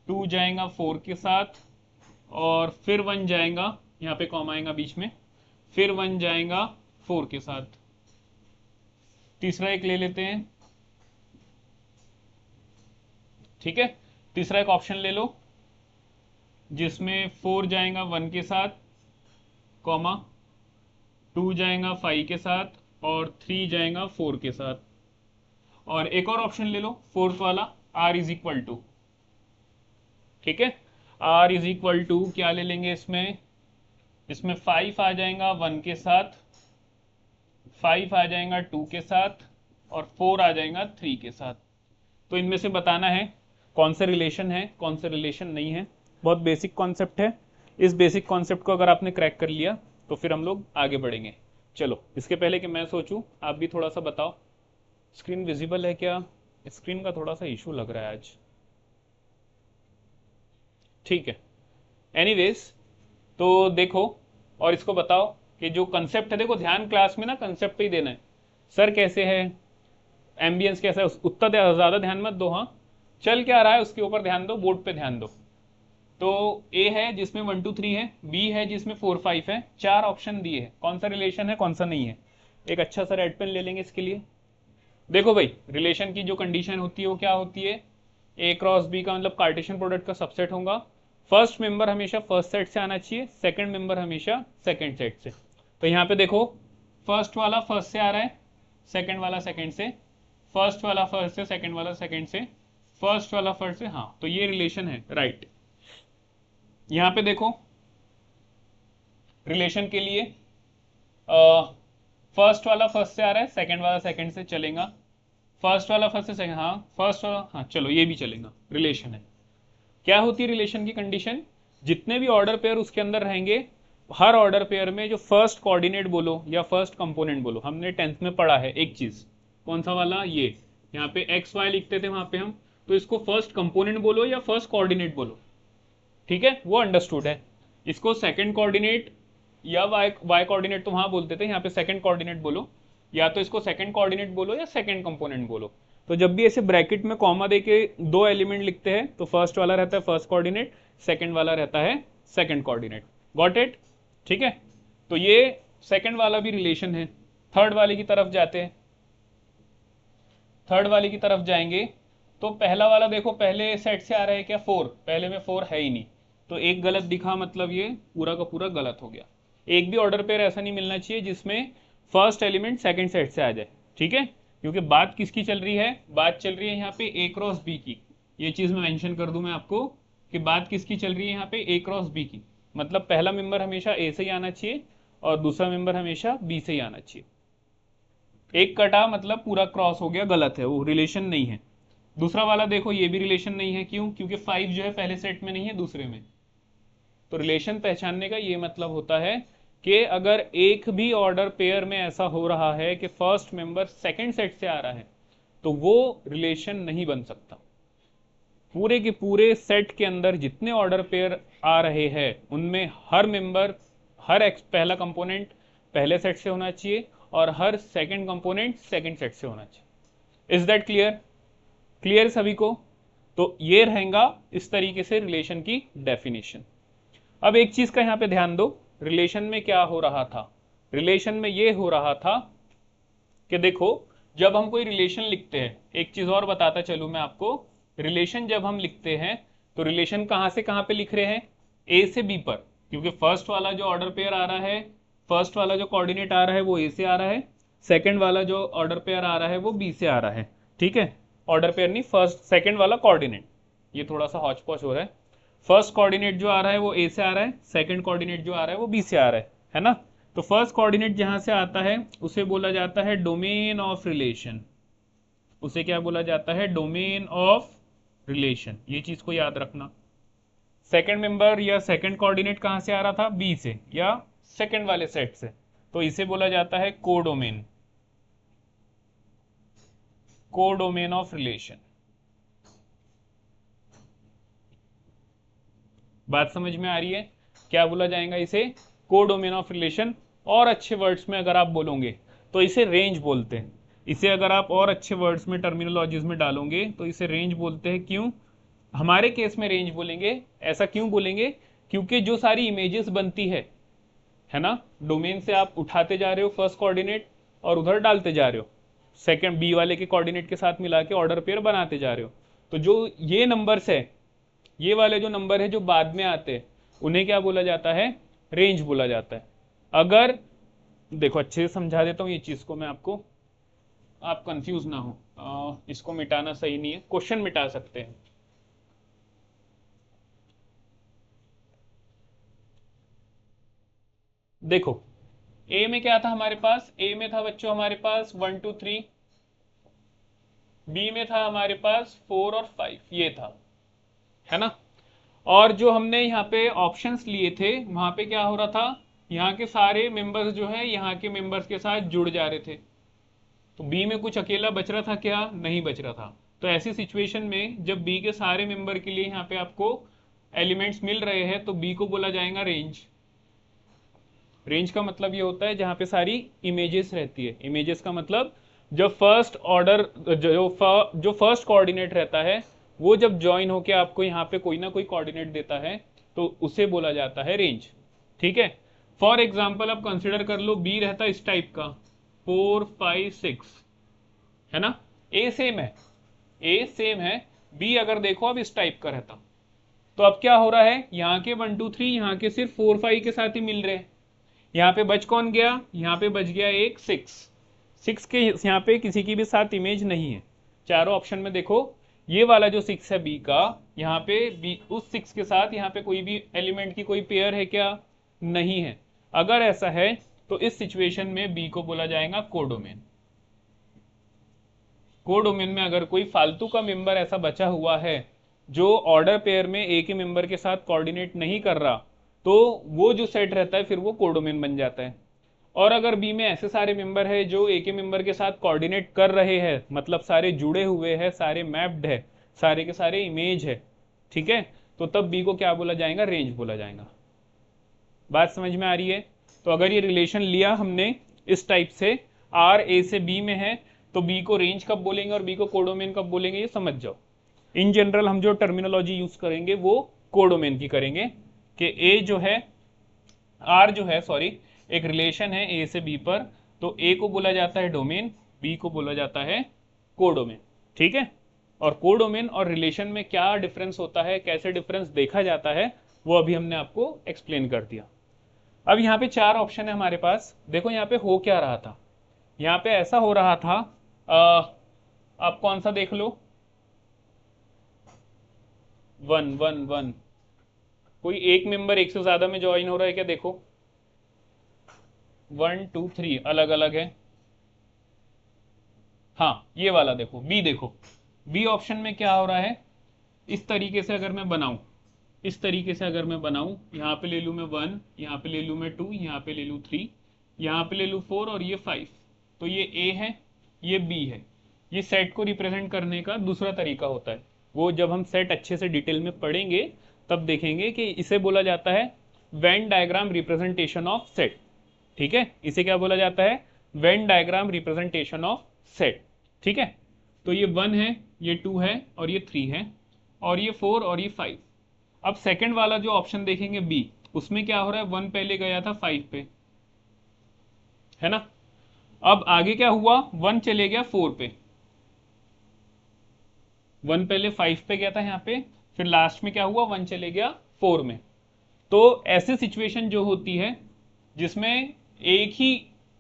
2 जाएगा 4 के साथ, और फिर 1 जाएगा, यहाँ पे कॉमा आएगा बीच में, फिर 1 जाएगा 4 के साथ। तीसरा एक ले लेते हैं, ठीक है। तीसरा एक ऑप्शन ले लो जिसमें 4 जाएगा 1 के साथ, कॉमा 2 जाएगा 5 के साथ, और 3 जाएगा 4 के साथ। और एक और ऑप्शन ले लो फोर्थ वाला, r इज इक्वल टू, ठीक है, r इज इक्वल टू क्या ले लेंगे इसमें, इसमें 5 आ जाएगा 1 के साथ, 5 आ जाएगा 2 के साथ, और 4 आ जाएगा 3 के साथ। तो इनमें से बताना है कौन से रिलेशन है कौन से रिलेशन नहीं है। बहुत बेसिक कॉन्सेप्ट है। इस बेसिक कॉन्सेप्ट को अगर आपने क्रैक कर लिया तो फिर हम लोग आगे बढ़ेंगे। चलो इसके पहले कि मैं सोचूं, आप भी थोड़ा सा बताओ, स्क्रीन विजिबल है क्या? स्क्रीन का थोड़ा सा इशू लग रहा है आज, ठीक है। एनीवेज, तो देखो और इसको बताओ कि जो कंसेप्ट है, देखो ध्यान क्लास में ना कंसेप्ट पे ही देना है। सर कैसे है, एम्बियंस कैसा है, उतना ज्यादा ध्यान मत दो, हाँ चल क्या रहा है उसके ऊपर ध्यान दो, बोर्ड पे ध्यान दो। तो ए है जिसमें 1 2 3 है, बी है जिसमें 4 5 है, 4 ऑप्शन दिए हैं, कौन सा रिलेशन है कौन सा नहीं है। एक अच्छा सा रेड पेन ले लेंगे इसके लिए। देखो भाई, रिलेशन की जो कंडीशन होती है वो क्या होती है, ए क्रॉस बी का मतलब कार्टेशियन प्रोडक्ट का सबसेट होगा। फर्स्ट मेंबर हमेशा फर्स्ट सेट से आना चाहिए, सेकंड मेंबर हमेशा सेकंड सेट से। तो यहाँ पे देखो, फर्स्ट वाला फर्स्ट से आ रहा है, सेकंड वाला सेकंड से, फर्स्ट वाला फर्स्ट से, सेकंड वाला सेकंड से, फर्स्ट वाला फर्स्ट से, हाँ तो ये रिलेशन है, राइट। यहाँ पे देखो रिलेशन के लिए फर्स्ट वाला फर्स्ट से आ रहा है, सेकंड वाला सेकंड से चलेगा, फर्स्ट वाला फर्स्ट से सेकंड, हाँ फर्स्ट वाला, हाँ चलो ये भी चलेगा, रिलेशन है। क्या होती है रिलेशन की कंडीशन, जितने भी ऑर्डर पेयर उसके अंदर रहेंगे, हर ऑर्डर पेयर में जो फर्स्ट कोऑर्डिनेट बोलो या फर्स्ट कंपोनेंट बोलो, हमने 10th में पढ़ा है एक चीज, कौन सा वाला, ये यहाँ पे एक्स वाई लिखते थे वहां पे हम, तो इसको फर्स्ट कंपोनेंट बोलो या फर्स्ट कोऑर्डिनेट बोलो, ठीक है, वो अंडरस्टूड है। इसको सेकंड कोऑर्डिनेट या वाई कोऑर्डिनेट तो वहां बोलते थे, यहाँ पे सेकंड कोऑर्डिनेट बोलो, या तो इसको सेकंड कोऑर्डिनेट बोलो या सेकंड कंपोनेंट बोलो। तो जब भी ऐसे ब्रैकेट में कॉमा देके 2 एलिमेंट लिखते हैं तो फर्स्ट वाला रहता है फर्स्ट कोऑर्डिनेट, सेकंड वाला रहता है सेकंड कोऑर्डिनेट। गॉट इट, ठीक है। तो ये सेकंड वाला भी रिलेशन है। थर्ड वाले की तरफ जाते हैं, थर्ड वाले की तरफ जाएंगे तो पहला वाला देखो पहले सेट से आ रहा है क्या, 4, पहले में 4 है ही नहीं, तो एक गलत दिखा, मतलब ये पूरा का पूरा गलत हो गया। एक भी ऑर्डर पेयर ऐसा नहीं मिलना चाहिए जिसमें फर्स्ट एलिमेंट सेकंड सेट से आ जाए, ठीक है, क्योंकि बात किसकी चल रही है, बात चल रही है यहाँ पे ए क्रॉस बी की। ये चीज मैं मेंशन कर दूं मैं आपको कि बात किसकी चल रही है यहाँ पे, ए क्रॉस बी की। मतलब पहला मेंबर हमेशा ए से ही आना चाहिए और दूसरा मेंबर हमेशा बी से ही आना चाहिए। एक कटा मतलब पूरा क्रॉस हो गया, गलत है, वो रिलेशन नहीं है। दूसरा वाला देखो ये भी रिलेशन नहीं है, क्यों, क्योंकि 5 जो है पहले सेट में नहीं है दूसरे में। तो रिलेशन पहचानने का ये मतलब होता है कि अगर एक भी ऑर्डर पेयर में ऐसा हो रहा है कि फर्स्ट मेंबर सेकंड सेट से आ रहा है तो वो रिलेशन नहीं बन सकता। पूरे के पूरे सेट के अंदर जितने ऑर्डर पेयर आ रहे हैं उनमें हर मेंबर, हर पहला कंपोनेंट पहले सेट से होना चाहिए और हर सेकंड कंपोनेंट सेकंड सेट से होना चाहिए। Is that clear? क्लियर सभी को? तो ये रहेगा इस तरीके से रिलेशन की डेफिनेशन। अब एक चीज का यहां पे ध्यान दो, रिलेशन में क्या हो रहा था, रिलेशन में ये हो रहा था कि देखो जब हम कोई रिलेशन लिखते हैं, एक चीज और बताता चलूं मैं आपको, रिलेशन जब हम लिखते हैं तो रिलेशन कहां से कहां पे लिख रहे हैं, ए से बी पर, क्योंकि फर्स्ट वाला जो ऑर्डर पेयर आ रहा है, फर्स्ट वाला जो कोऑर्डिनेट आ रहा है वो ए से आ रहा है, सेकंड वाला जो ऑर्डर पेयर आ रहा है वो बी से आ रहा है, ठीक है, ऑर्डर पेयर नहीं, फर्स्ट सेकंड वाला कोऑर्डिनेट। ये थोड़ा सा हौच पौच हो रहा है, फर्स्ट कोऑर्डिनेट जो आ रहा है वो ए से आ रहा है, सेकंड कोऑर्डिनेट जो आ रहा है वो बी से आ रहा है ना। तो फर्स्ट कोऑर्डिनेट जहां से आता है उसे बोला जाता है डोमेन ऑफ रिलेशन, उसे क्या बोला जाता है, डोमेन ऑफ रिलेशन। ये चीज को याद रखना। सेकंड मेंबर या सेकंड कोऑर्डिनेट कहां से आ रहा था, बी से या सेकंड वाले सेट से, तो इसे बोला जाता है कोडोमेन, कोडोमेन ऑफ रिलेशन। बात समझ में आ रही है? क्या बोला जाएगा इसे, कोडोमेन ऑफ रिलेशन। और अच्छे वर्ड्स में अगर आप बोलोगे तो इसे रेंज बोलते हैं। इसे अगर आप और अच्छे वर्ड्स में टर्मिनोलॉजीज में डालोगे तो इसे रेंज बोलते हैं। क्यों हमारे केस में रेंज बोलेंगे, ऐसा क्यों बोलेंगे? क्योंकि जो सारी इमेजेस बनती है ना, डोमेन से आप उठाते जा रहे हो फर्स्ट कोऑर्डिनेट और उधर डालते जा रहे हो, सेकंड बी वाले के कोऑर्डिनेट के साथ मिला के ऑर्डर पेयर बनाते जा रहे हो। तो जो ये नंबर्स है, ये वाले जो नंबर है जो बाद में आते हैं, उन्हें क्या बोला जाता है? रेंज बोला जाता है। अगर देखो अच्छे से समझा देता हूं ये चीज को मैं आपको, आप कंफ्यूज ना हो। इसको मिटाना सही नहीं है, क्वेश्चन मिटा सकते हैं। देखो ए में क्या था हमारे पास? ए में था बच्चों हमारे पास 1 2 3, बी में था हमारे पास 4 और 5, ये था, है ना। और जो हमने यहाँ पे ऑप्शंस लिए थे वहां पे क्या हो रहा था? यहाँ के सारे मेंबर्स जो है यहाँ के मेंबर्स के साथ जुड़ जा रहे थे। तो बी में कुछ अकेला बच रहा था क्या? नहीं बच रहा था। तो ऐसी सिचुएशन में जब बी के सारे मेंबर के लिए यहाँ पे आपको एलिमेंट्स मिल रहे हैं तो बी को बोला जाएगा रेंज। रेंज का मतलब ये होता है जहां पे सारी इमेजेस रहती है। इमेजेस का मतलब जब फर्स्ट ऑर्डर जो फर्स्ट कोऑर्डिनेट रहता है वो जब ज्वाइन होके आपको यहाँ पे कोई ना कोई कोऑर्डिनेट देता है तो उसे बोला जाता है रेंज। ठीक है। फॉर एग्जाम्पल आप कंसिडर कर लो बी रहता इस टाइप का 4 5 6, है ना। ए सेम है, ए सेम है, बी अगर देखो अब इस टाइप का रहता तो अब क्या हो रहा है? यहाँ के 1 2 3 यहाँ के सिर्फ 4 5 के साथ ही मिल रहे हैं। यहाँ पे बच कौन गया? यहाँ पे बच गया एक 6 के यहाँ पे किसी की भी साथ इमेज नहीं है। चारों ऑप्शन में देखो ये वाला जो 6 है बी का, यहाँ पे बी उस 6 के साथ यहाँ पे कोई भी एलिमेंट की कोई पेयर है क्या? नहीं है। अगर ऐसा है तो इस सिचुएशन में बी को बोला जाएगा कोडोमेन। कोडोमेन में अगर कोई फालतू का मेंबर ऐसा बचा हुआ है जो ऑर्डर पेयर में ए के मेंबर के साथ कोऑर्डिनेट नहीं कर रहा तो वो जो सेट रहता है फिर वो कोडोमेन बन जाता है। और अगर बी में ऐसे सारे मेंबर है जो ए के मेंबर के साथ कोऑर्डिनेट कर रहे हैं, मतलब सारे जुड़े हुए हैं, सारे मैप्ड है, सारे के सारे इमेज है, ठीक है, तो तब बी को क्या बोला जाएगा? रेंज बोला जाएगा। बात समझ में आ रही है? तो अगर ये रिलेशन लिया हमने इस टाइप से, आर ए से बी में है तो बी को रेंज कब बोलेंगे और बी को कोडोमेन कब बोलेंगे, ये समझ जाओ। इन जनरल हम जो टर्मिनोलॉजी यूज करेंगे वो कोडोमेन की करेंगे कि ए जो है, आर जो है सॉरी, एक रिलेशन है ए से बी पर, तो ए को बोला जाता है डोमेन, बी को बोला जाता है कोडोमेन। ठीक है। और कोडोमेन और रिलेशन में क्या डिफरेंस होता है, कैसे डिफरेंस देखा जाता है, वो अभी हमने आपको एक्सप्लेन कर दिया। अब यहाँ पे 4 ऑप्शन है हमारे पास। देखो यहाँ पे हो क्या रहा था, यहाँ पे ऐसा हो रहा था, आप कौन सा देख लो, 1 1 1, कोई एक मेंबर एक से ज्यादा में ज्वाइन हो रहा है क्या? देखो 1 2 3 अलग अलग है। हाँ ये वाला देखो, बी देखो, बी ऑप्शन में क्या हो रहा है? इस तरीके से अगर मैं बनाऊं, इस तरीके से अगर मैं बनाऊं, यहाँ पे ले लूं मैं 1, यहाँ पे ले लूं मैं 2, यहाँ पे ले लूं 3, यहाँ पे ले लूं 4 और ये 5, तो ये ए है, ये बी है। ये सेट को रिप्रेजेंट करने का दूसरा तरीका होता है, वो जब हम सेट अच्छे से डिटेल में पढ़ेंगे तब देखेंगे कि इसे बोला जाता है Venn diagram representation of set. ठीक है, इसे क्या बोला जाता है? Venn diagram representation of set. ठीक है, तो ये 1 है, ये 2 है और ये 3 है और ये 4 और ये 5। अब सेकंड वाला जो ऑप्शन देखेंगे बी, उसमें क्या हो रहा है? 1 पहले गया था 5 पे, है ना। अब आगे क्या हुआ? 1 चले गया 4 पे, 1 पहले 5 पे गया था यहाँ पे, फिर लास्ट में क्या हुआ? 1 चले गया 4 में। तो ऐसे सिचुएशन जो होती है जिसमें एक ही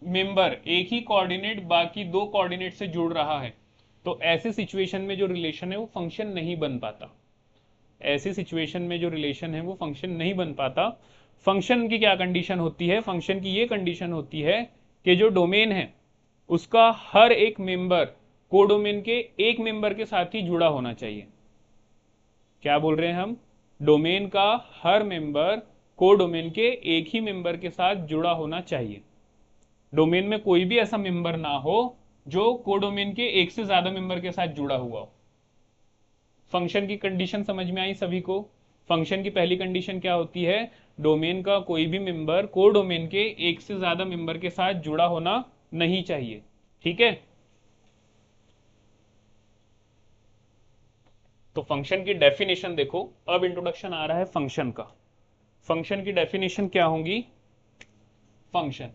मेंबर, एक ही कोऑर्डिनेट बाकी 2 कोऑर्डिनेट से जुड़ रहा है, तो ऐसे सिचुएशन में जो रिलेशन है वो फंक्शन नहीं बन पाता। ऐसी सिचुएशन में जो रिलेशन है वो फंक्शन नहीं बन पाता। फंक्शन की क्या कंडीशन होती है? फंक्शन की ये कंडीशन होती है कि जो डोमेन है उसका हर एक मेंबर कोडोमेन के एक मेंबर के साथ ही जुड़ा होना चाहिए। क्या बोल रहे हैं हम? डोमेन का हर मेंबर कोडोमेन के एक ही मेंबर के साथ जुड़ा होना चाहिए। डोमेन में कोई भी ऐसा मेंबर ना हो जो कोडोमेन के एक से ज्यादा मेंबर के साथ जुड़ा हुआ हो। फंक्शन की कंडीशन समझ में आई सभी को? फंक्शन की पहली कंडीशन क्या होती है? डोमेन का कोई भी मेंबर कोडोमेन के एक से ज्यादा मेंबर के साथ जुड़ा होना नहीं चाहिए। ठीक है, तो फंक्शन की डेफिनेशन देखो, अब इंट्रोडक्शन आ रहा है फंक्शन का। फंक्शन की डेफिनेशन क्या होगी? Function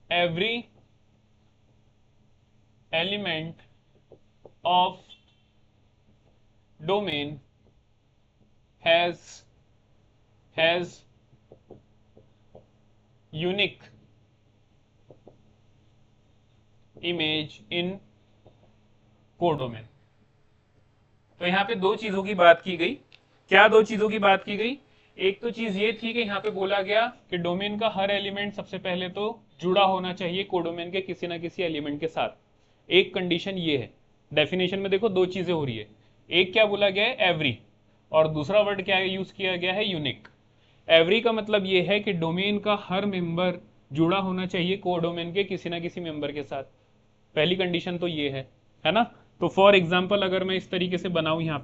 every element of domain has unique image in codomain. तो यहां पे दो चीजों की बात की गई। क्या दो चीजों की बात की गई? एक तो चीज ये थी कि यहाँ पे बोला गया कि डोमेन का हर एलिमेंट सबसे पहले तो जुड़ा होना चाहिए कोडोमेन के किसी ना किसी एलिमेंट के साथ। एक कंडीशन ये है। डेफिनेशन में देखो दो चीजें हो रही है, एक क्या बोला गया है? एवरी, और दूसरा वर्ड क्या यूज किया गया है? यूनिक। एवरी का मतलब ये है कि डोमेन का हर मेंबर जुड़ा होना चाहिए कोडोमेन के किसी ना किसी मेंबर के साथ। पहली कंडीशन तो ये है ना। तो फॉर एग्जाम्पल अगर मैं इस तरीके से बनाऊं, यहाँ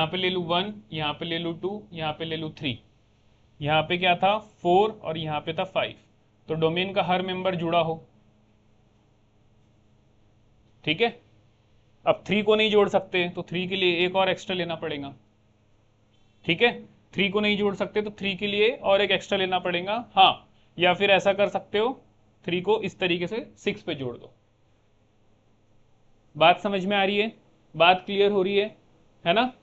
पे ले लू 1, यहाँ पे ले लू 2, यहाँ पे ले लू 3, यहाँ पे क्या था 4 और यहाँ पे था 5, तो डोमेन का हर मेंबर जुड़ा हो। ठीक है, अब 3 को नहीं जोड़ सकते तो 3 के लिए एक और एक्स्ट्रा लेना पड़ेगा। ठीक है, 3 को नहीं जोड़ सकते तो 3 के लिए और एक एक्स्ट्रा लेना पड़ेगा। हाँ, या फिर ऐसा कर सकते हो 3 को इस तरीके से 6 पे जोड़ दो। बात समझ में आ रही है? बात क्लियर हो रही है ना।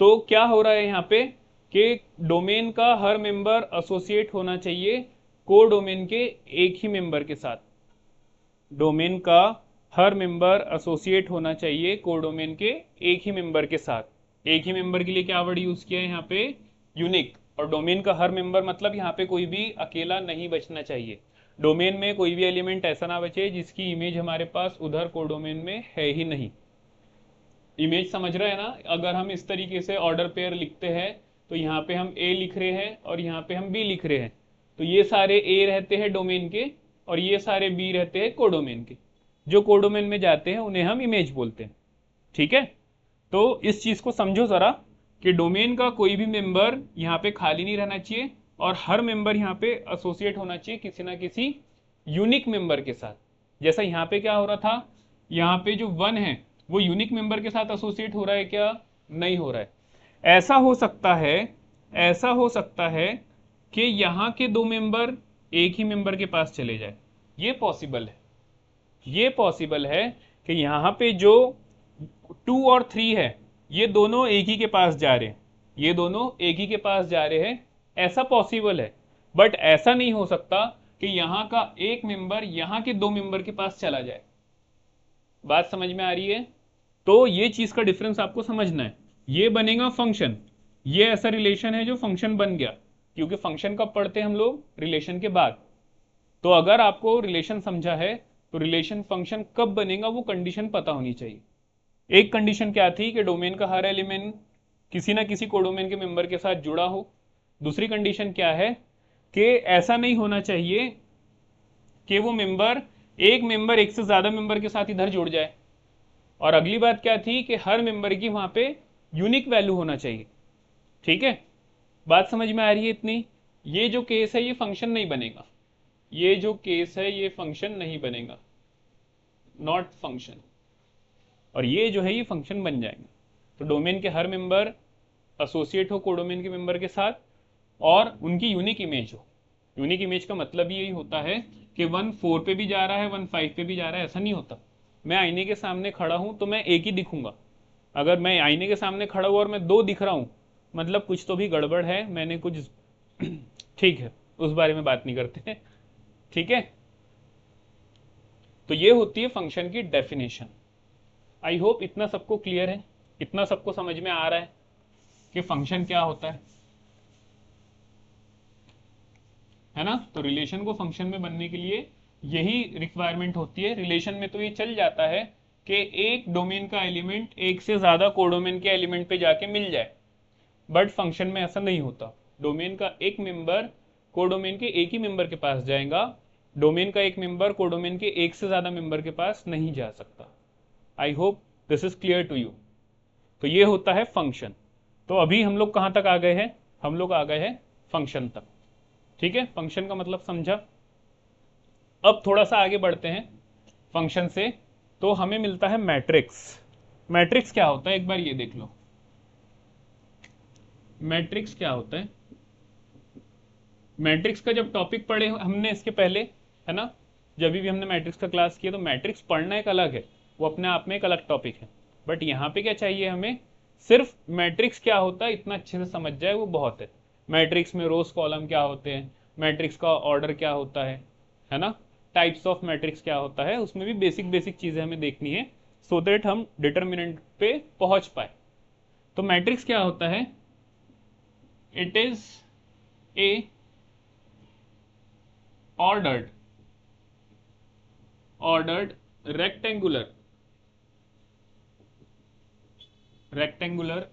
तो क्या हो रहा है यहाँ पे कि डोमेन का हर मेंबर एसोसिएट होना चाहिए कोडोमेन के एक ही मेंबर के साथ। डोमेन का हर मेंबर एसोसिएट होना चाहिए कोडोमेन के एक ही मेंबर के साथ। एक ही मेंबर के लिए क्या वर्ड यूज किया है यहाँ पे? यूनिक। और डोमेन का हर मेंबर मतलब यहाँ पे कोई भी अकेला नहीं बचना चाहिए। डोमेन में कोई भी एलिमेंट ऐसा ना बचे जिसकी इमेज हमारे पास उधर कोडोमेन में है ही नहीं। इमेज समझ रहे हैं ना। अगर हम इस तरीके से ऑर्डर पेयर लिखते हैं तो यहाँ पे हम ए लिख रहे हैं और यहाँ पे हम बी लिख रहे हैं, तो ये सारे ए रहते हैं डोमेन के और ये सारे बी रहते हैं कोडोमेन के। जो कोडोमेन में जाते हैं उन्हें हम इमेज बोलते हैं। ठीक है, तो इस चीज को समझो जरा कि डोमेन का कोई भी मेंबर यहाँ पे खाली नहीं रहना चाहिए और हर मेंबर यहाँ पे एसोसिएट होना चाहिए किसी ना किसी यूनिक मेंबर के साथ। जैसा यहाँ पे क्या हो रहा था, यहाँ पे जो 1 है वो यूनिक मेंबर के साथ एसोसिएट हो रहा है क्या? नहीं हो रहा है। ऐसा हो सकता है, ऐसा हो सकता है कि यहाँ के दो मेंबर एक ही मेंबर के पास चले जाए। ये पॉसिबल है, ये पॉसिबल है कि यहाँ पे जो 2 और 3 है ये दोनों एक ही के पास जा रहे हैं, ये दोनों एक ही के पास जा रहे हैं, ऐसा पॉसिबल है। बट ऐसा नहीं हो सकता कि यहाँ का एक मेंबर यहाँ के दो मेंबर के पास चला जाए। बात समझ में आ रही है? तो ये चीज का डिफरेंस आपको समझना है। ये बनेगा फंक्शन, ये ऐसा रिलेशन है जो फंक्शन बन गया, क्योंकि फंक्शन कब पढ़ते हैं हम लोग? रिलेशन के बाद। तो अगर आपको रिलेशन समझा है तो रिलेशन फंक्शन कब बनेगा वो कंडीशन पता होनी चाहिए। एक कंडीशन क्या थी कि डोमेन का हर एलिमेंट किसी ना किसी कोडोमेन के मेंबर के साथ जुड़ा हो। दूसरी कंडीशन क्या है कि ऐसा नहीं होना चाहिए कि वो मेंबर एक से ज्यादा मेंबर के साथ इधर जुड़ जाए। और अगली बात क्या थी कि हर मेंबर की वहां पे यूनिक वैल्यू होना चाहिए। ठीक है, बात समझ में आ रही है इतनी? ये जो केस है ये फंक्शन नहीं बनेगा, ये जो केस है ये फंक्शन नहीं बनेगा, नॉट फंक्शन। और ये जो है ये फंक्शन बन जाएंगे। तो डोमेन के हर मेंबर एसोसिएट हो कोडोमेन के मेंबर के साथ और उनकी यूनिक इमेज हो। यूनिक इमेज का मतलब यही होता है कि 1 4 पे भी जा रहा है 1 5 पे भी जा रहा है, ऐसा नहीं होता। मैं आईने के सामने खड़ा हूं तो मैं एक ही दिखूंगा। अगर मैं आईने के सामने खड़ा हूं और मैं 2 दिख रहा हूं मतलब कुछ तो भी गड़बड़ है, मैंने कुछ ठीक है, उस बारे में बात नहीं करते हैं। ठीक है, तो ये होती है फंक्शन की डेफिनेशन। आई होप इतना सबको क्लियर है, इतना सबको समझ में आ रहा है कि फंक्शन क्या होता है ना। तो रिलेशन को फंक्शन में बनने के लिए यही रिक्वायरमेंट होती है। रिलेशन में तो ये चल जाता है कि एक डोमेन का एलिमेंट एक से ज्यादा कोडोमेन के एलिमेंट पे जाके मिल जाए, बट फंक्शन में ऐसा नहीं होता। डोमेन का एक मेंबर कोडोमेन के एक ही मेंबर के पास जाएगा, डोमेन का एक मेंबर कोडोमेन के एक से ज्यादा मेंबर के पास नहीं जा सकता। I hope this is clear to you. तो ये होता है फंक्शन। तो अभी हम लोग कहाँ तक आ गए हैं? हम लोग आ गए हैं फंक्शन तक। ठीक है, फंक्शन का मतलब समझा। अब थोड़ा सा आगे बढ़ते हैं फंक्शन से। तो हमें मिलता है मैट्रिक्स। मैट्रिक्स क्या होता है एक बार ये देख लो। मैट्रिक्स क्या होता है? मैट्रिक्स का जब टॉपिक पढ़े हमने इसके पहले, है ना, जब भी हमने मैट्रिक्स का क्लास किया, तो मैट्रिक्स पढ़ना एक अलग है, वो अपने आप में एक अलग टॉपिक है। बट यहाँ पे क्या चाहिए हमें? सिर्फ मैट्रिक्स क्या होता है इतना अच्छे से समझ जाए वो बहुत है। मैट्रिक्स में रोज कॉलम क्या होते हैं, मैट्रिक्स का ऑर्डर क्या होता है ना, टाइप्स ऑफ मैट्रिक्स क्या होता है, उसमें भी बेसिक बेसिक चीजें हमें देखनी है सो दैट हम डिटर्मिनेंट पे पहुंच पाए। तो मैट्रिक्स क्या होता है? It is a ordered rectangular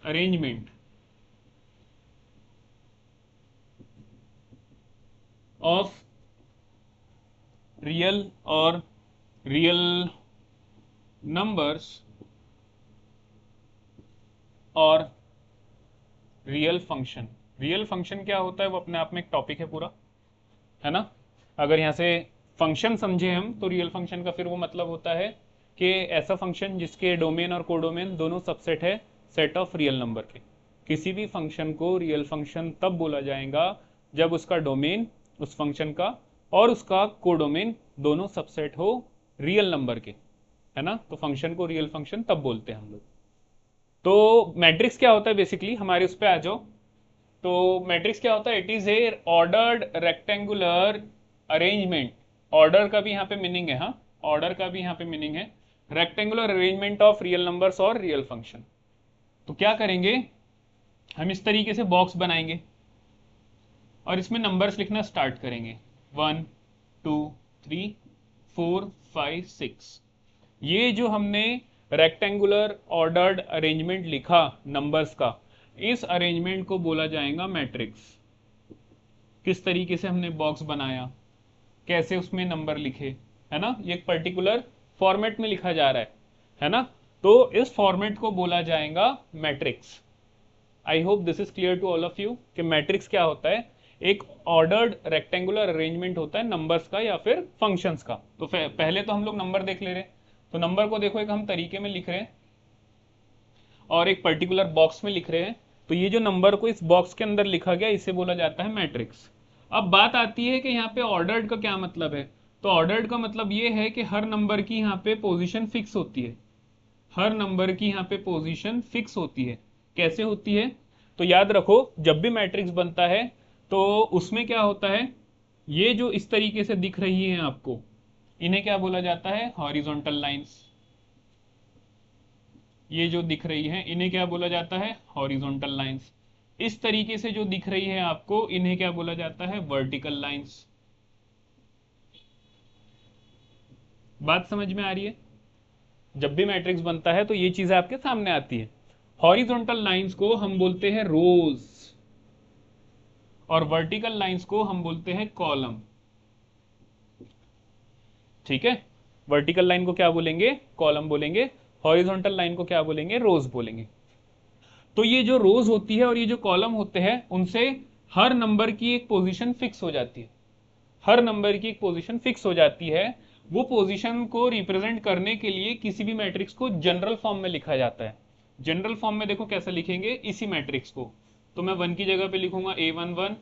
arrangement of real numbers और रियल फंक्शन। रियल फंक्शन क्या होता है वो अपने आप में एक टॉपिक है पूरा, है ना। अगर यहाँ से फंक्शन समझे हम तो रियल फंक्शन का फिर वो मतलब होता है कि ऐसा फंक्शन जिसके डोमेन और कोडोमेन दोनों सबसेट है सेट ऑफ रियल नंबर के। किसी भी फंक्शन को रियल फंक्शन तब बोला जाएगा जब उसका डोमेन उस फंक्शन का और उसका कोडोमेन दोनों सबसेट हो रियल नंबर के, है ना। तो फंक्शन को रियल फंक्शन तब बोलते हैं हम लोग। तो मैट्रिक्स क्या होता है बेसिकली, हमारे उस पर आ जाओ। तो मैट्रिक्स क्या होता है? It is a ordered rectangular arrangement. Order का भी यहाँ पे मीनिंग है, हाँ, ऑर्डर का भी यहाँ पे मीनिंग है। Rectangular arrangement of real numbers और रियल फंक्शन। तो क्या करेंगे हम? इस तरीके से बॉक्स बनाएंगे और इसमें नंबर्स लिखना स्टार्ट करेंगे। 1 2 3 4 5 6। ये जो हमने रेक्टेंगुलर ऑर्डर्ड अरेंजमेंट लिखा नंबर्स का, इस अरेंजमेंट को बोला जाएगा मैट्रिक्स। किस तरीके से हमने बॉक्स बनाया, कैसे उसमें नंबर लिखे, है ना, ये एक पर्टिकुलर फॉर्मेट में लिखा जा रहा है ना। तो इस फॉर्मेट को बोला जाएगा matrix. I hope this is clear to all of you कि मैट्रिक्स क्या होता है। एक ऑर्डर्ड रेक्टेंगुलर अरेंजमेंट होता है नंबर्स का या फिर फंक्शंस का। तो पहले तो हम लोग नंबर देख ले रहे हैं। तो नंबर को देखो एक हम तरीके में लिख रहे हैं और एक पर्टिकुलर बॉक्स में लिख रहे हैं। तो ये जो नंबर को इस बॉक्स के अंदर लिखा गया इसे बोला जाता है मैट्रिक्स। अब बात आती है कि यहाँ पे ऑर्डर्ड का क्या मतलब है। तो ऑर्डर्ड का मतलब ये है कि हर नंबर की यहाँ पे पोजीशन फिक्स होती है। हर नंबर की यहाँ पे पोजीशन फिक्स होती है। कैसे होती है? तो याद रखो, जब भी मैट्रिक्स बनता है तो उसमें क्या होता है, ये जो इस तरीके से दिख रही है आपको, इन्हें क्या बोला जाता है? Horizontal lines. ये जो दिख रही है इन्हें क्या बोला जाता है? Horizontal lines. इस तरीके से जो दिख रही है आपको इन्हें क्या बोला जाता है? Vertical lines. बात समझ में आ रही है? जब भी मैट्रिक्स बनता है तो ये चीजें आपके सामने आती है। हॉरिजॉन्टल लाइंस को हम बोलते हैं रोज और वर्टिकल लाइंस को हम बोलते हैं कॉलम। ठीक है, वर्टिकल लाइन को क्या बोलेंगे? कॉलम बोलेंगे। हॉरिजॉन्टल लाइन को क्या बोलेंगे? रोज बोलेंगे। तो ये जो रोज होती है और ये जो कॉलम होते हैं उनसे हर नंबर की एक पोजीशन फिक्स हो जाती है। हर नंबर की एक पोजीशन फिक्स हो जाती है। वो पोजीशन को रिप्रेजेंट करने के लिए किसी भी मैट्रिक्स को जनरल फॉर्म में लिखा जाता है। जनरल फॉर्म में देखो कैसे लिखेंगे इसी मैट्रिक्स को। तो मैं 1 की जगह पे लिखूंगा A11,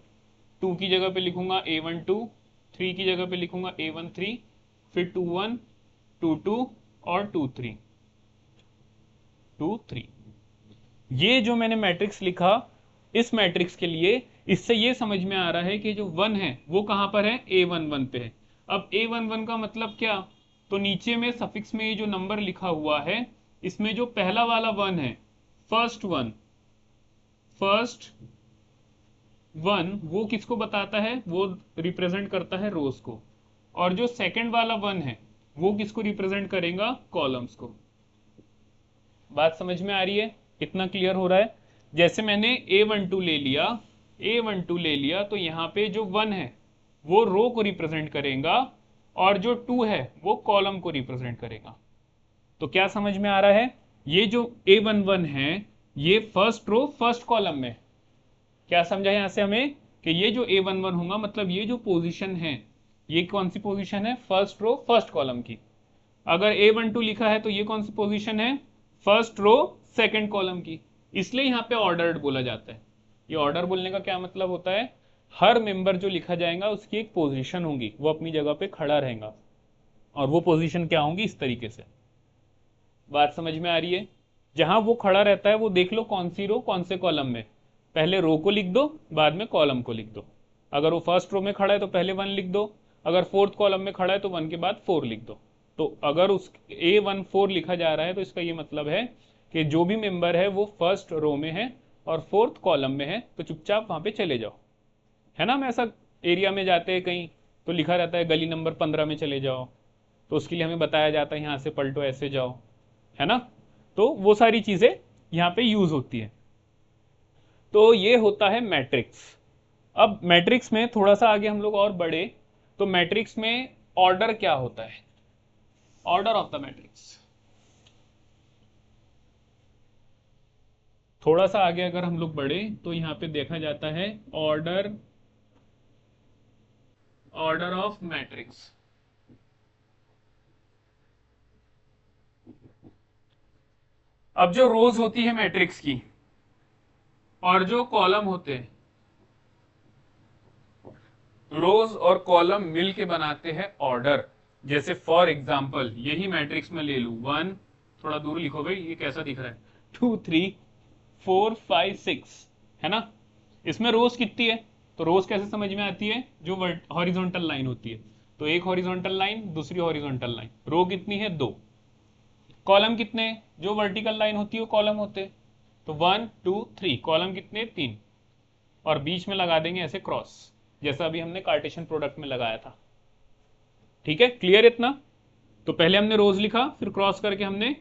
2 की जगह पे लिखूंगा A12, 3 की जगह पे लिखूंगा A13, फिर 21, 22 और 23, 23। ये जो मैंने मैट्रिक्स लिखा इस मैट्रिक्स के लिए, इससे ये समझ में आ रहा है कि जो 1 है वो कहां पर है? A11 पे है। अब A11 का मतलब क्या? तो नीचे में सफिक्स में ये जो नंबर लिखा हुआ है इसमें जो पहला वाला 1 है, फर्स्ट वन, वो किसको बताता है? वो रिप्रेजेंट करता है रोज को। और जो सेकंड वाला 1 है वो किसको रिप्रेजेंट करेगा? कॉलम्स को। बात समझ में आ रही है? इतना क्लियर हो रहा है? जैसे मैंने A12 ले लिया, A12 ले लिया तो यहाँ पे जो 1 है वो रो को रिप्रेजेंट करेगा और जो 2 है वो कॉलम को रिप्रेजेंट करेगा। तो क्या समझ में आ रहा है, ये जो A11 है ये फर्स्ट रो फर्स्ट कॉलम में, क्या समझा यहां से हमें कि ये जो A11 होगा मतलब ये जो पोजीशन है ये कौन सी पोजीशन है, फर्स्ट रो फर्स्ट कॉलम की। अगर A12 लिखा है तो ये कौन सी पोजीशन है, फर्स्ट रो सेकंड कॉलम की। इसलिए यहाँ पे ऑर्डर्ड बोला जाता है। ये ऑर्डर बोलने का क्या मतलब होता है, हर मेंबर जो लिखा जाएगा उसकी एक पोजीशन होगी, वो अपनी जगह पे खड़ा रहेगा, और वो पोजीशन क्या होंगी इस तरीके से। बात समझ में आ रही है, जहां वो खड़ा रहता है वो देख लो कौन सी रो कौन से कॉलम में, पहले रो को लिख दो बाद में कॉलम को लिख दो। अगर वो फर्स्ट रो में खड़ा है तो पहले 1 लिख दो, अगर फोर्थ कॉलम में खड़ा है तो 1 के बाद 4 लिख दो। तो अगर उस A14 लिखा जा रहा है तो इसका ये मतलब है कि जो भी मेंबर है वो फर्स्ट रो में है और फोर्थ कॉलम में है, तो चुपचाप वहां पे चले जाओ। है ना, हम ऐसा एरिया में जाते हैं कहीं तो लिखा रहता है गली नंबर 15 में चले जाओ, तो उसके लिए हमें बताया जाता है यहाँ से पलटो ऐसे जाओ, है ना। तो वो सारी चीजें यहाँ पे यूज होती है। तो ये होता है मैट्रिक्स। अब मैट्रिक्स में थोड़ा सा आगे हम लोग और बढ़े तो मैट्रिक्स में ऑर्डर क्या होता है, ऑर्डर ऑफ द मैट्रिक्स। थोड़ा सा आगे अगर हम लोग बढ़े तो यहाँ पे देखा जाता है ऑर्डर, ऑर्डर ऑफ मैट्रिक्स। अब जो रोज होती है मैट्रिक्स की और जो कॉलम होते हैं, रोज और कॉलम मिल के बनाते हैं ऑर्डर। जैसे फॉर एग्जाम्पल यही मैट्रिक्स में ले लू, 1, थोड़ा दूर लिखो भाई ये कैसा दिख रहा है, 2 3 4 5 6, है ना। इसमें रोज कितनी है, तो रोज कैसे समझ में आती है, जो हॉरिजॉन्टल लाइन होती है, तो एक हॉरिजॉन्टल लाइन दूसरी हॉरिजॉन्टल लाइन, रो कितनी है 2। कॉलम कितने, जो वर्टिकल लाइन होती है वो कॉलम होते हैं, तो 1 2 3, कॉलम कितने 3, और बीच में लगा देंगे ऐसे क्रॉस, जैसा अभी हमने कार्टेशियन प्रोडक्ट में लगाया था। ठीक है, क्लियर इतना। तो पहले हमने रोज लिखा फिर क्रॉस करके हमने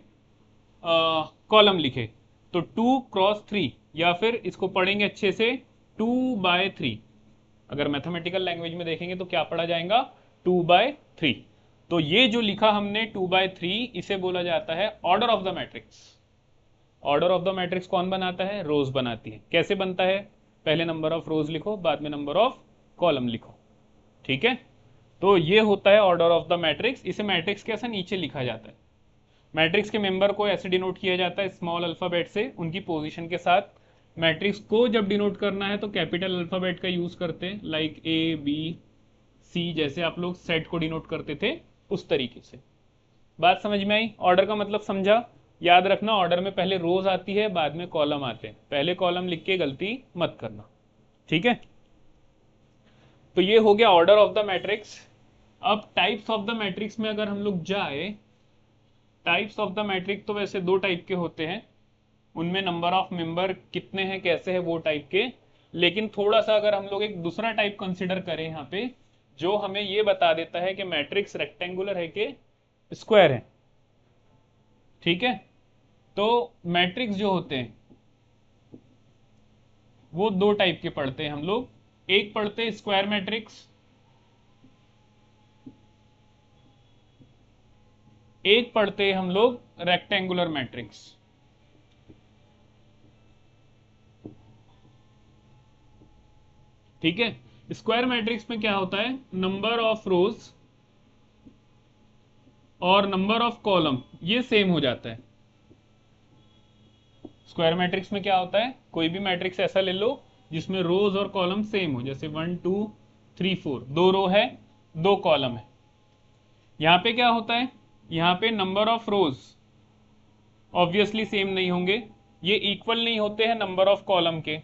कॉलम लिखे, तो 2 क्रॉस 3, या फिर इसको पढ़ेंगे अच्छे से 2/3। अगर मैथमेटिकल लैंग्वेज में देखेंगे तो क्या पढ़ा जाएगा, 2/3। तो ये जो लिखा हमने 2/3 इसे बोला जाता है order of the matrix. Order of the matrix कौन बनाता है, रोज बनाती है। कैसे बनता है, पहले नंबर ऑफ रोज लिखो बाद में नंबर ऑफ कॉलम लिखो। ठीक है, तो ये होता है ऑर्डर ऑफ द मैट्रिक्स। इसे मैट्रिक्स के ऐसा नीचे लिखा जाता है। मैट्रिक्स के मेंबर को ऐसे डिनोट किया जाता है स्मॉल अल्फाबेट से, उनकी पोजीशन के साथ। मैट्रिक्स को जब डिनोट करना है तो कैपिटल अल्फाबेट का यूज करते हैं, लाइक A B C, जैसे आप लोग सेट को डिनोट करते थे उस तरीके से। बात समझ में आई, ऑर्डर का मतलब समझा। याद रखना ऑर्डर में पहले रोज आती है बाद में कॉलम आते हैं, पहले कॉलम लिख के गलती मत करना। ठीक है, तो ये हो गया ऑर्डर ऑफ द मैट्रिक्स। अब टाइप्स ऑफ द मैट्रिक्स में अगर हम लोग जाए, टाइप्स ऑफ द मैट्रिक्स तो वैसे 2 टाइप के होते हैं, उनमें नंबर ऑफ मेंबर कितने हैं कैसे है वो टाइप के। लेकिन थोड़ा सा अगर हम लोग एक दूसरा टाइप कंसिडर करें यहाँ पे, जो हमें ये बता देता है कि मैट्रिक्स रेक्टेंगुलर है कि स्क्वायर है। ठीक है, तो मैट्रिक्स जो होते हैं वो 2 टाइप के पढ़ते हैं हम लोग। एक पढ़ते हैं स्क्वायर मैट्रिक्स, एक पढ़ते हैं हम लोग रेक्टेंगुलर मैट्रिक्स। ठीक है, स्क्वायर मैट्रिक्स में क्या होता है, नंबर ऑफ रोज और नंबर ऑफ कॉलम ये सेम हो जाता है। स्क्वायर मैट्रिक्स में क्या होता है, कोई भी मैट्रिक्स ऐसा ले लो जिसमें रोज और कॉलम सेम हो, जैसे 1 2 3 4, 2 रो है 2 कॉलम है। यहां पे क्या होता है, यहां पे number of rose obviously same नहीं होंगे, ये इक्वल नहीं होते हैं नंबर ऑफ कॉलम के,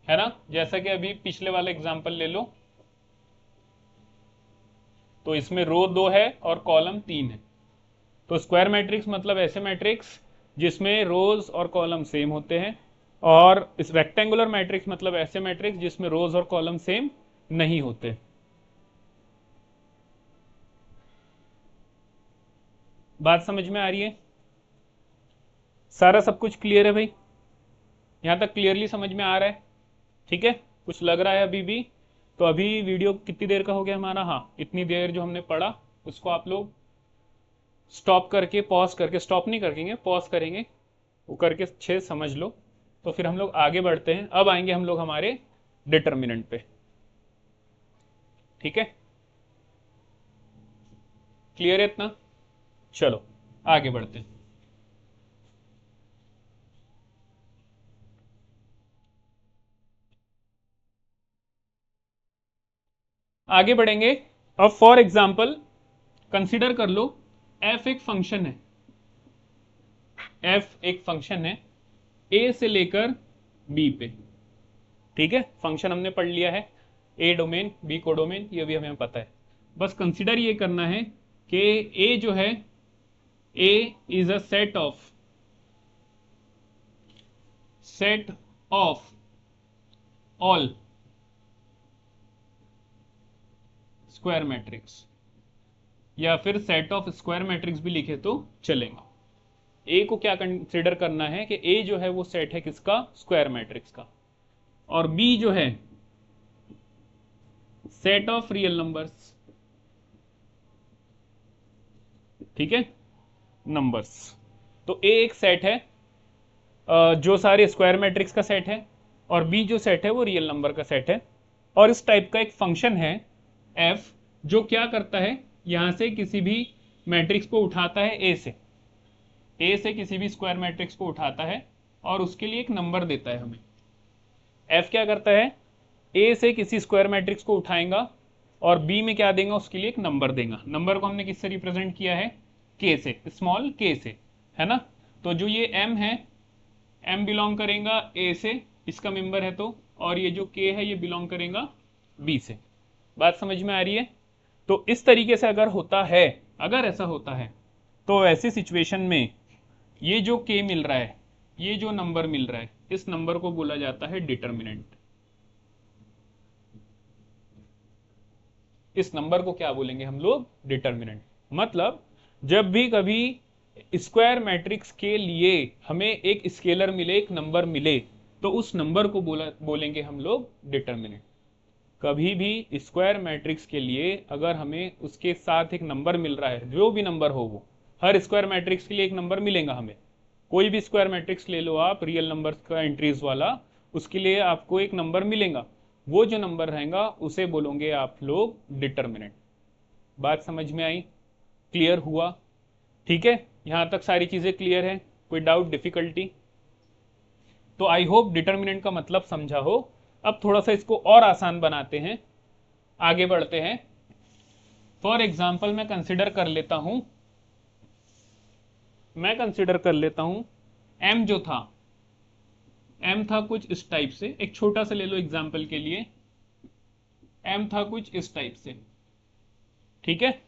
है ना। जैसा कि अभी पिछले वाला एग्जांपल ले लो, तो इसमें रो 2 है और कॉलम 3 है। तो स्क्वायर मैट्रिक्स मतलब ऐसे मैट्रिक्स जिसमें रोज और कॉलम सेम होते हैं, और इस रेक्टेंगुलर मैट्रिक्स मतलब ऐसे मैट्रिक्स जिसमें रोज और कॉलम सेम नहीं होते। बात समझ में आ रही है, सारा सब कुछ क्लियर है भाई, यहां तक क्लियरली समझ में आ रहा है। ठीक है, कुछ लग रहा है अभी भी, तो अभी वीडियो कितनी देर का हो गया हमारा, हाँ इतनी देर जो हमने पढ़ा उसको आप लोग स्टॉप करके पॉज करके, स्टॉप नहीं करेंगे, पॉज करेंगे, वो करके 6 समझ लो। तो फिर हम लोग आगे बढ़ते हैं। अब आएंगे हम लोग हमारे डिटर्मिनेंट पे। ठीक है, क्लियर है इतना? चलो आगे बढ़ते हैं। आगे बढ़ेंगे। अब फॉर एग्जाम्पल कंसिडर कर लो एफ एक फंक्शन है, एफ एक फंक्शन है ए से लेकर बी पे। ठीक है, फंक्शन हमने पढ़ लिया है, ए डोमेन बी को डोमेन, ये भी हमें पता है। बस कंसिडर ये करना है कि ए जो है, A is a set of all square matrix, या फिर सेट ऑफ स्क्वायर मैट्रिक्स भी लिखे तो चलेगा। ए को क्या कंसिडर करना है कि ए जो है वो सेट है किसका, स्क्वायर मैट्रिक्स का, और बी जो है सेट ऑफ रियल नंबर्स। ठीक है, नंबर्स। तो ए एक सेट है जो सारे स्क्वायर मैट्रिक्स का सेट है, और बी जो सेट है वो रियल नंबर का सेट है। और इस टाइप का एक फंक्शन है एफ, जो क्या करता है, यहां से किसी भी मैट्रिक्स को उठाता है ए से किसी भी स्क्वायर मैट्रिक्स को उठाता है और उसके लिए एक नंबर देता है हमें। एफ क्या करता है, ए से किसी स्क्वायर मैट्रिक्स को उठाएगा और बी में क्या देगा, उसके लिए एक नंबर देगा। नंबर को हमने किससे रिप्रेजेंट किया है, के से, स्मॉल के से, है ना। तो जो ये एम है, एम बिलोंग करेगा ए से, इसका मेंबर है तो, और ये जो के है ये बिलोंग करेगा बी से। बात समझ में आ रही है? तो इस तरीके से अगर होता है, अगर ऐसा होता है, तो ऐसी सिचुएशन में ये जो के मिल रहा है, ये जो नंबर मिल रहा है, इस नंबर को बोला जाता है डिटर्मिनेंट। इस नंबर को क्या बोलेंगे हम लोग, डिटर्मिनेंट। मतलब जब भी कभी स्क्वायर मैट्रिक्स के लिए हमें एक स्केलर मिले, एक नंबर मिले, तो उस नंबर को बोलेंगे हम लोग डिटर्मिनेंट। कभी भी स्क्वायर मैट्रिक्स के लिए अगर हमें उसके साथ एक नंबर मिल रहा है, जो भी नंबर हो वो, हर स्क्वायर मैट्रिक्स के लिए एक नंबर मिलेगा हमें। कोई भी स्क्वायर मैट्रिक्स ले लो आप, रियल नंबर का एंट्रीज वाला, उसके लिए आपको एक नंबर मिलेगा। वो जो नंबर रहेगा उसे बोलोगे आप लोग डिटर्मिनेंट। बात समझ में आई? क्लियर हुआ? ठीक है, यहां तक सारी चीजें क्लियर है? कोई डाउट, डिफिकल्टी? तो आई होप डिटर्मिनेंट का मतलब समझा हो। अब थोड़ा सा इसको और आसान बनाते हैं, आगे बढ़ते हैं। फॉर एग्जाम्पल मैं कंसिडर कर लेता हूं एम जो था, एम था कुछ इस टाइप से, एक छोटा सा ले लो एग्जाम्पल के लिए, एम था कुछ इस टाइप से। ठीक है,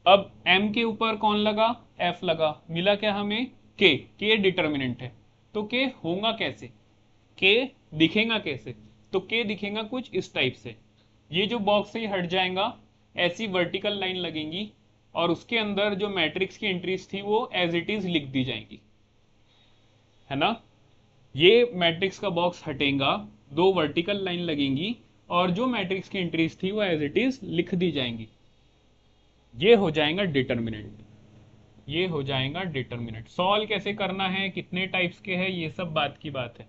अब एम के ऊपर कौन लगा, एफ लगा, मिला क्या हमें, के डिटर्मिनेंट है। तो के होगा कैसे, के दिखेगा कैसे, तो के दिखेगा कुछ इस टाइप से। ये जो बॉक्स से हट जाएगा, ऐसी वर्टिकल लाइन लगेंगी और उसके अंदर जो मैट्रिक्स की एंट्रीज थी वो एज इट इज लिख दी जाएंगी, है ना। ये मैट्रिक्स का बॉक्स हटेगा, दो वर्टिकल लाइन लगेंगी और जो मैट्रिक्स की एंट्रीज थी वो एज इट इज लिख दी जाएंगी। ये हो जाएगा डिटर्मिनेंट, ये हो जाएगा डिटर्मिनेंट। सॉल्व कैसे करना है, कितने टाइप्स के हैं, ये सब बात की बात है।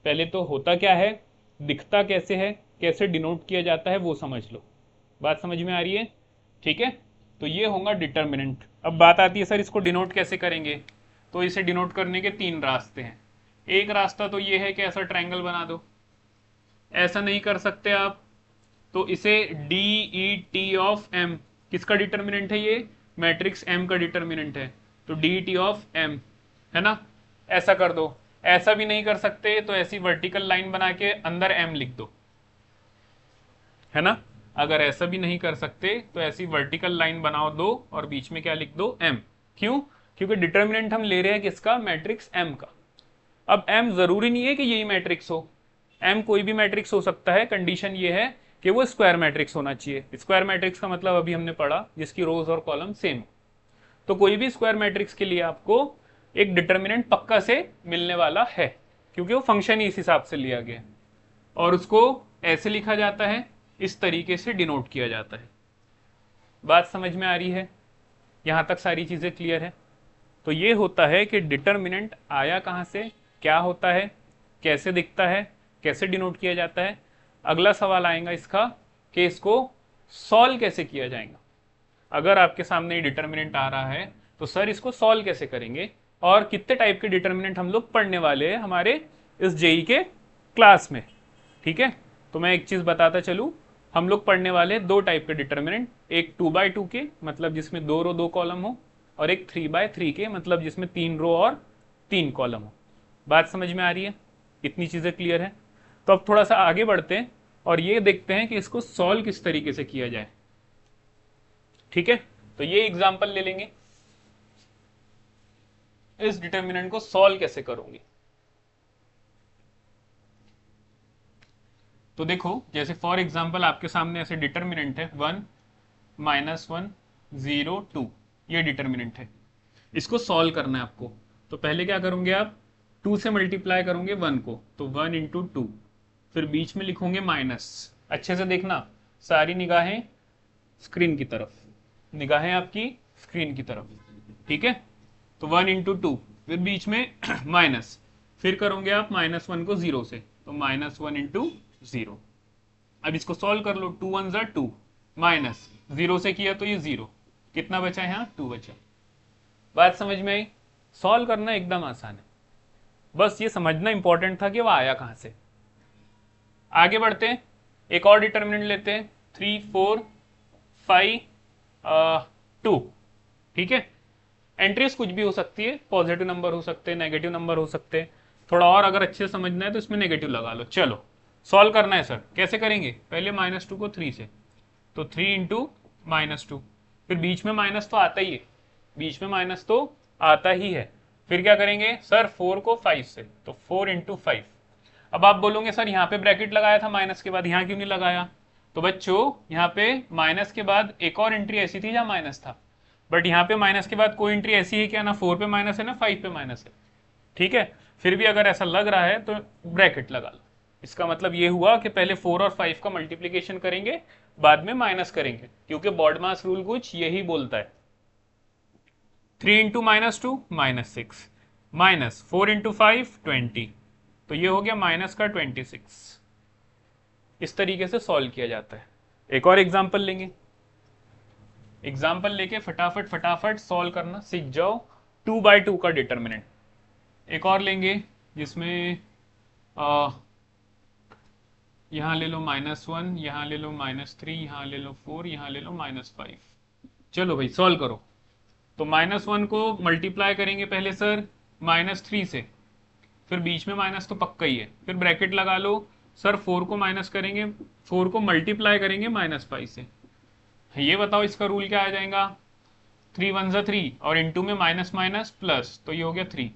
पहले तो होता क्या है, दिखता कैसे है, कैसे डिनोट किया जाता है, वो समझ लो। बात समझ में आ रही है? ठीक है, तो ये होगा डिटर्मिनेंट। अब बात आती है सर इसको डिनोट कैसे करेंगे। तो इसे डिनोट करने के 3 रास्ते हैं। एक रास्ता तो ये है कि ऐसा ट्रायंगल बना दो, ऐसा नहीं कर सकते आप तो इसे D E T of M, किसका डिटर्मिनेंट है, ये मैट्रिक्स एम का डिटर्मिनेंट है, तो डी टी ऑफ एम, है ना। ऐसा कर दो। ऐसा भी नहीं कर सकते तो ऐसी वर्टिकल लाइन बना के अंदर एम लिख दो, है ना। अगर ऐसा भी नहीं कर सकते तो ऐसी वर्टिकल लाइन बनाओ दो और बीच में क्या लिख दो, एम। क्यों? क्योंकि डिटर्मिनेंट हम ले रहे हैं किसका, मैट्रिक्स एम का। अब एम जरूरी नहीं है कि यही मैट्रिक्स हो, एम कोई भी मैट्रिक्स हो सकता है। कंडीशन ये है कि वो स्क्वायर मैट्रिक्स होना चाहिए। स्क्वायर मैट्रिक्स का मतलब अभी हमने पढ़ा जिसकी रोज और कॉलम सेम। तो कोई भी स्क्वायर मैट्रिक्स के लिए आपको एक डिटर्मिनेंट पक्का से मिलने वाला है, क्योंकि वो फंक्शन ही इस हिसाब से लिया गया और उसको ऐसे लिखा जाता है, इस तरीके से डिनोट किया जाता है। बात समझ में आ रही है? यहाँ तक सारी चीज़ें क्लियर है। तो ये होता है कि डिटर्मिनेंट आया कहाँ से, क्या होता है, कैसे दिखता है, कैसे डिनोट किया जाता है। अगला सवाल आएगा इसका कि इसको सॉल्व कैसे किया जाएगा। अगर आपके सामने डिटर्मिनेंट आ रहा है तो सर इसको सॉल्व कैसे करेंगे, और कितने टाइप के डिटर्मिनेंट हम लोग पढ़ने वाले हैं हमारे इस जेई के क्लास में। ठीक है, तो मैं एक चीज बताता चलूं, हम लोग पढ़ने वाले 2 टाइप के डिटर्मिनेंट, एक 2x2 के मतलब जिसमें 2 रो 2 कॉलम हो, और एक 3x3 के मतलब जिसमें 3 रो और 3 कॉलम हो। बात समझ में आ रही है? इतनी चीजें क्लियर है। तो अब थोड़ा सा आगे बढ़ते हैं और ये देखते हैं कि इसको सॉल्व किस तरीके से किया जाए। ठीक है, तो ये एग्जांपल ले लेंगे, इस डिटर्मिनेंट को सॉल्व कैसे करोगे। तो देखो, जैसे फॉर एग्जांपल आपके सामने ऐसे डिटर्मिनेंट है 1 -1 0 2, ये डिटर्मिनेंट है, इसको सॉल्व करना है आपको। तो पहले क्या करोगे आप, 2 से मल्टीप्लाई करोगे 1 को, तो 1 × 2, फिर बीच में लिखोगे माइनस। अच्छे से देखना, सारी निगाहें स्क्रीन की तरफ, निगाहें आपकी स्क्रीन की तरफ। ठीक है, तो 1 × 2, फिर बीच में माइनस, फिर करोगे आप -1 को 0 से, तो -1 × 0। अब इसको सॉल्व कर लो, 2 1 = 2, माइनस 0 से किया तो ये 0, कितना बचा है यहाँ 2 बचा। बात समझ में आई? सॉल्व करना एकदम आसान है, बस ये समझना इंपॉर्टेंट था कि वो आया कहां से। आगे बढ़ते हैं, एक और डिटर्मिनेंट लेते हैं 3 4 5 2। ठीक है, एंट्रीज कुछ भी हो सकती है, पॉजिटिव नंबर हो सकते हैं, नेगेटिव नंबर हो सकते हैं। थोड़ा और अगर अच्छे से समझना है तो इसमें नेगेटिव लगा लो। चलो सॉल्व करना है सर, कैसे करेंगे, पहले -2 को 3 से, तो 3 × -2, फिर बीच में माइनस तो आता ही है, बीच में माइनस तो आता ही है। फिर क्या करेंगे सर, 4 को 5 से, तो 4 × 5। अब आप बोलोगे सर यहाँ पे ब्रैकेट लगाया था माइनस के बाद, यहाँ क्यों नहीं लगाया। तो बच्चों यहाँ पे माइनस के बाद एक और एंट्री ऐसी थी जहाँ माइनस था, बट यहाँ पे माइनस के बाद कोई एंट्री ऐसी है क्या, ना 4 पे माइनस है ना 5 पे माइनस है। ठीक है, फिर भी अगर ऐसा लग रहा है तो ब्रैकेट लगा लो। इसका मतलब ये हुआ कि पहले 4 और 5 का मल्टीप्लीकेशन करेंगे, बाद में माइनस करेंगे, क्योंकि बॉडमास रूल कुछ यही बोलता है। 3 × -2 -6, माइनस 4 × 5 20, तो ये हो गया माइनस का 26। इस तरीके से सॉल्व किया जाता है। एक और एग्जांपल लेंगे, एग्जांपल लेके फटाफट फटाफट सॉल्व करना सीख जाओ 2/2 का डिटर्मिनेंट। एक और लेंगे जिसमें यहां ले लो -1, यहां ले लो -3, यहां ले लो 4, यहां ले लो -5। चलो भाई सॉल्व करो। तो -1 को मल्टीप्लाई करेंगे पहले सर -3 से, फिर बीच में माइनस तो पक्का ही है, फिर ब्रैकेट लगा लो सर, 4 को माइनस करेंगे, 4 को मल्टीप्लाई करेंगे -5 से। ये बताओ इसका रूल क्या आ जाएगा, 3 1 = 3 और इंटू में माइनस माइनस प्लस, तो ये हो गया 3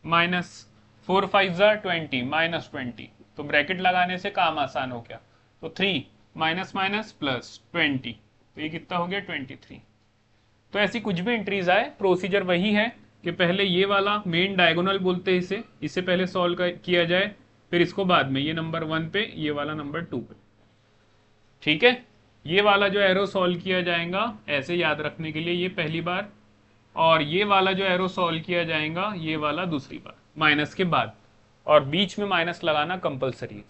माइनस 4 5 = 20 -20, तो ब्रैकेट लगाने से काम आसान हो गया। तो 3 माइनस माइनस प्लस 20, तो ये कितना हो गया 23। तो ऐसी कुछ भी एंट्रीज आए, प्रोसीजर वही है कि पहले ये वाला मेन डायगोनल बोलते हैं इसे पहले सॉल्व किया जाए, फिर इसको बाद में, ये नंबर 1 पे, ये वाला नंबर 2 पे। ठीक है, ये वाला जो एरो सॉल्व किया जाएगा ऐसे याद रखने के लिए, ये पहली बार, और ये वाला जो एरो सॉल्व किया जाएगा ये वाला दूसरी बार माइनस के बाद, और बीच में माइनस लगाना कंपलसरी है।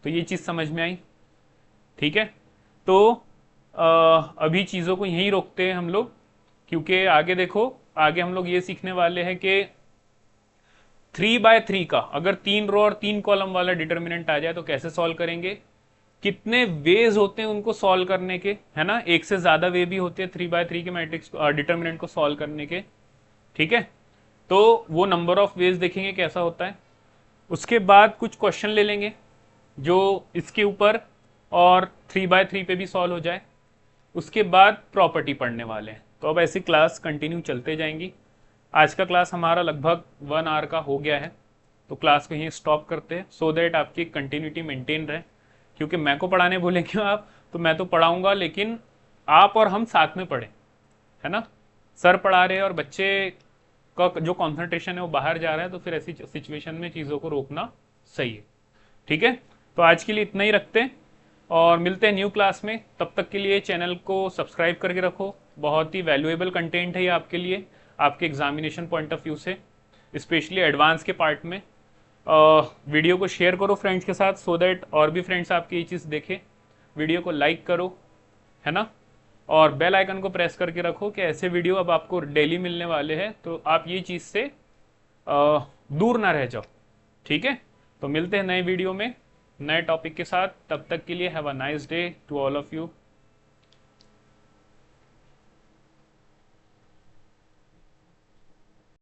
तो ये चीज समझ में आई? ठीक है, तो अभी चीज़ों को यहीं रोकते हैं हम लोग, क्योंकि आगे देखो, आगे हम लोग ये सीखने वाले हैं कि 3/3 का अगर 3 रो और 3 कॉलम वाला डिटर्मिनेंट आ जाए तो कैसे सॉल्व करेंगे, कितने वेज होते हैं उनको सॉल्व करने के, है ना, एक से ज्यादा वे भी होते हैं 3/3 के मैट्रिक्स डिटर्मिनेंट को सॉल्व करने के। ठीक है, तो वो नंबर ऑफ वेज देखेंगे कैसा होता है। उसके बाद कुछ क्वेश्चन ले लेंगे जो इसके ऊपर और 3/3 पे भी सॉल्व हो जाए। उसके बाद प्रॉपर्टी पढ़ने वाले हैं। तो अब ऐसी क्लास कंटिन्यू चलते जाएंगी। आज का क्लास हमारा लगभग 1 आवर का हो गया है, तो क्लास को यहीं स्टॉप करते हैं सो दैट आपकी कंटिन्यूटी मेंटेन रहे। क्योंकि मैं को पढ़ाने बोलेंगे आप, तो मैं तो पढ़ाऊंगा, लेकिन आप और हम साथ में पढ़ें, है ना। सर पढ़ा रहे हैं और बच्चे का जो कॉन्सेंट्रेशन है वो बाहर जा रहा है, तो फिर ऐसी सिचुएशन में चीज़ों को रोकना सही है। ठीक है, तो आज के लिए इतना ही रखते हैं और मिलते हैं न्यू क्लास में। तब तक के लिए चैनल को सब्सक्राइब करके रखो, बहुत ही वैल्यूएबल कंटेंट है ये आपके लिए, आपके एग्जामिनेशन पॉइंट ऑफ व्यू से, स्पेशली एडवांस के पार्ट में। वीडियो को शेयर करो फ्रेंड्स के साथ, सो दैट और भी फ्रेंड्स आपकी ये चीज़ देखें। वीडियो को लाइक करो, है ना, और बेल आइकन को प्रेस करके रखो कि ऐसे वीडियो अब आपको डेली मिलने वाले हैं, तो आप ये चीज़ से दूर ना रह जाओ। ठीक है, तो मिलते हैं नए वीडियो में नए टॉपिक के साथ। तब तक के लिए have a nice day to all of you.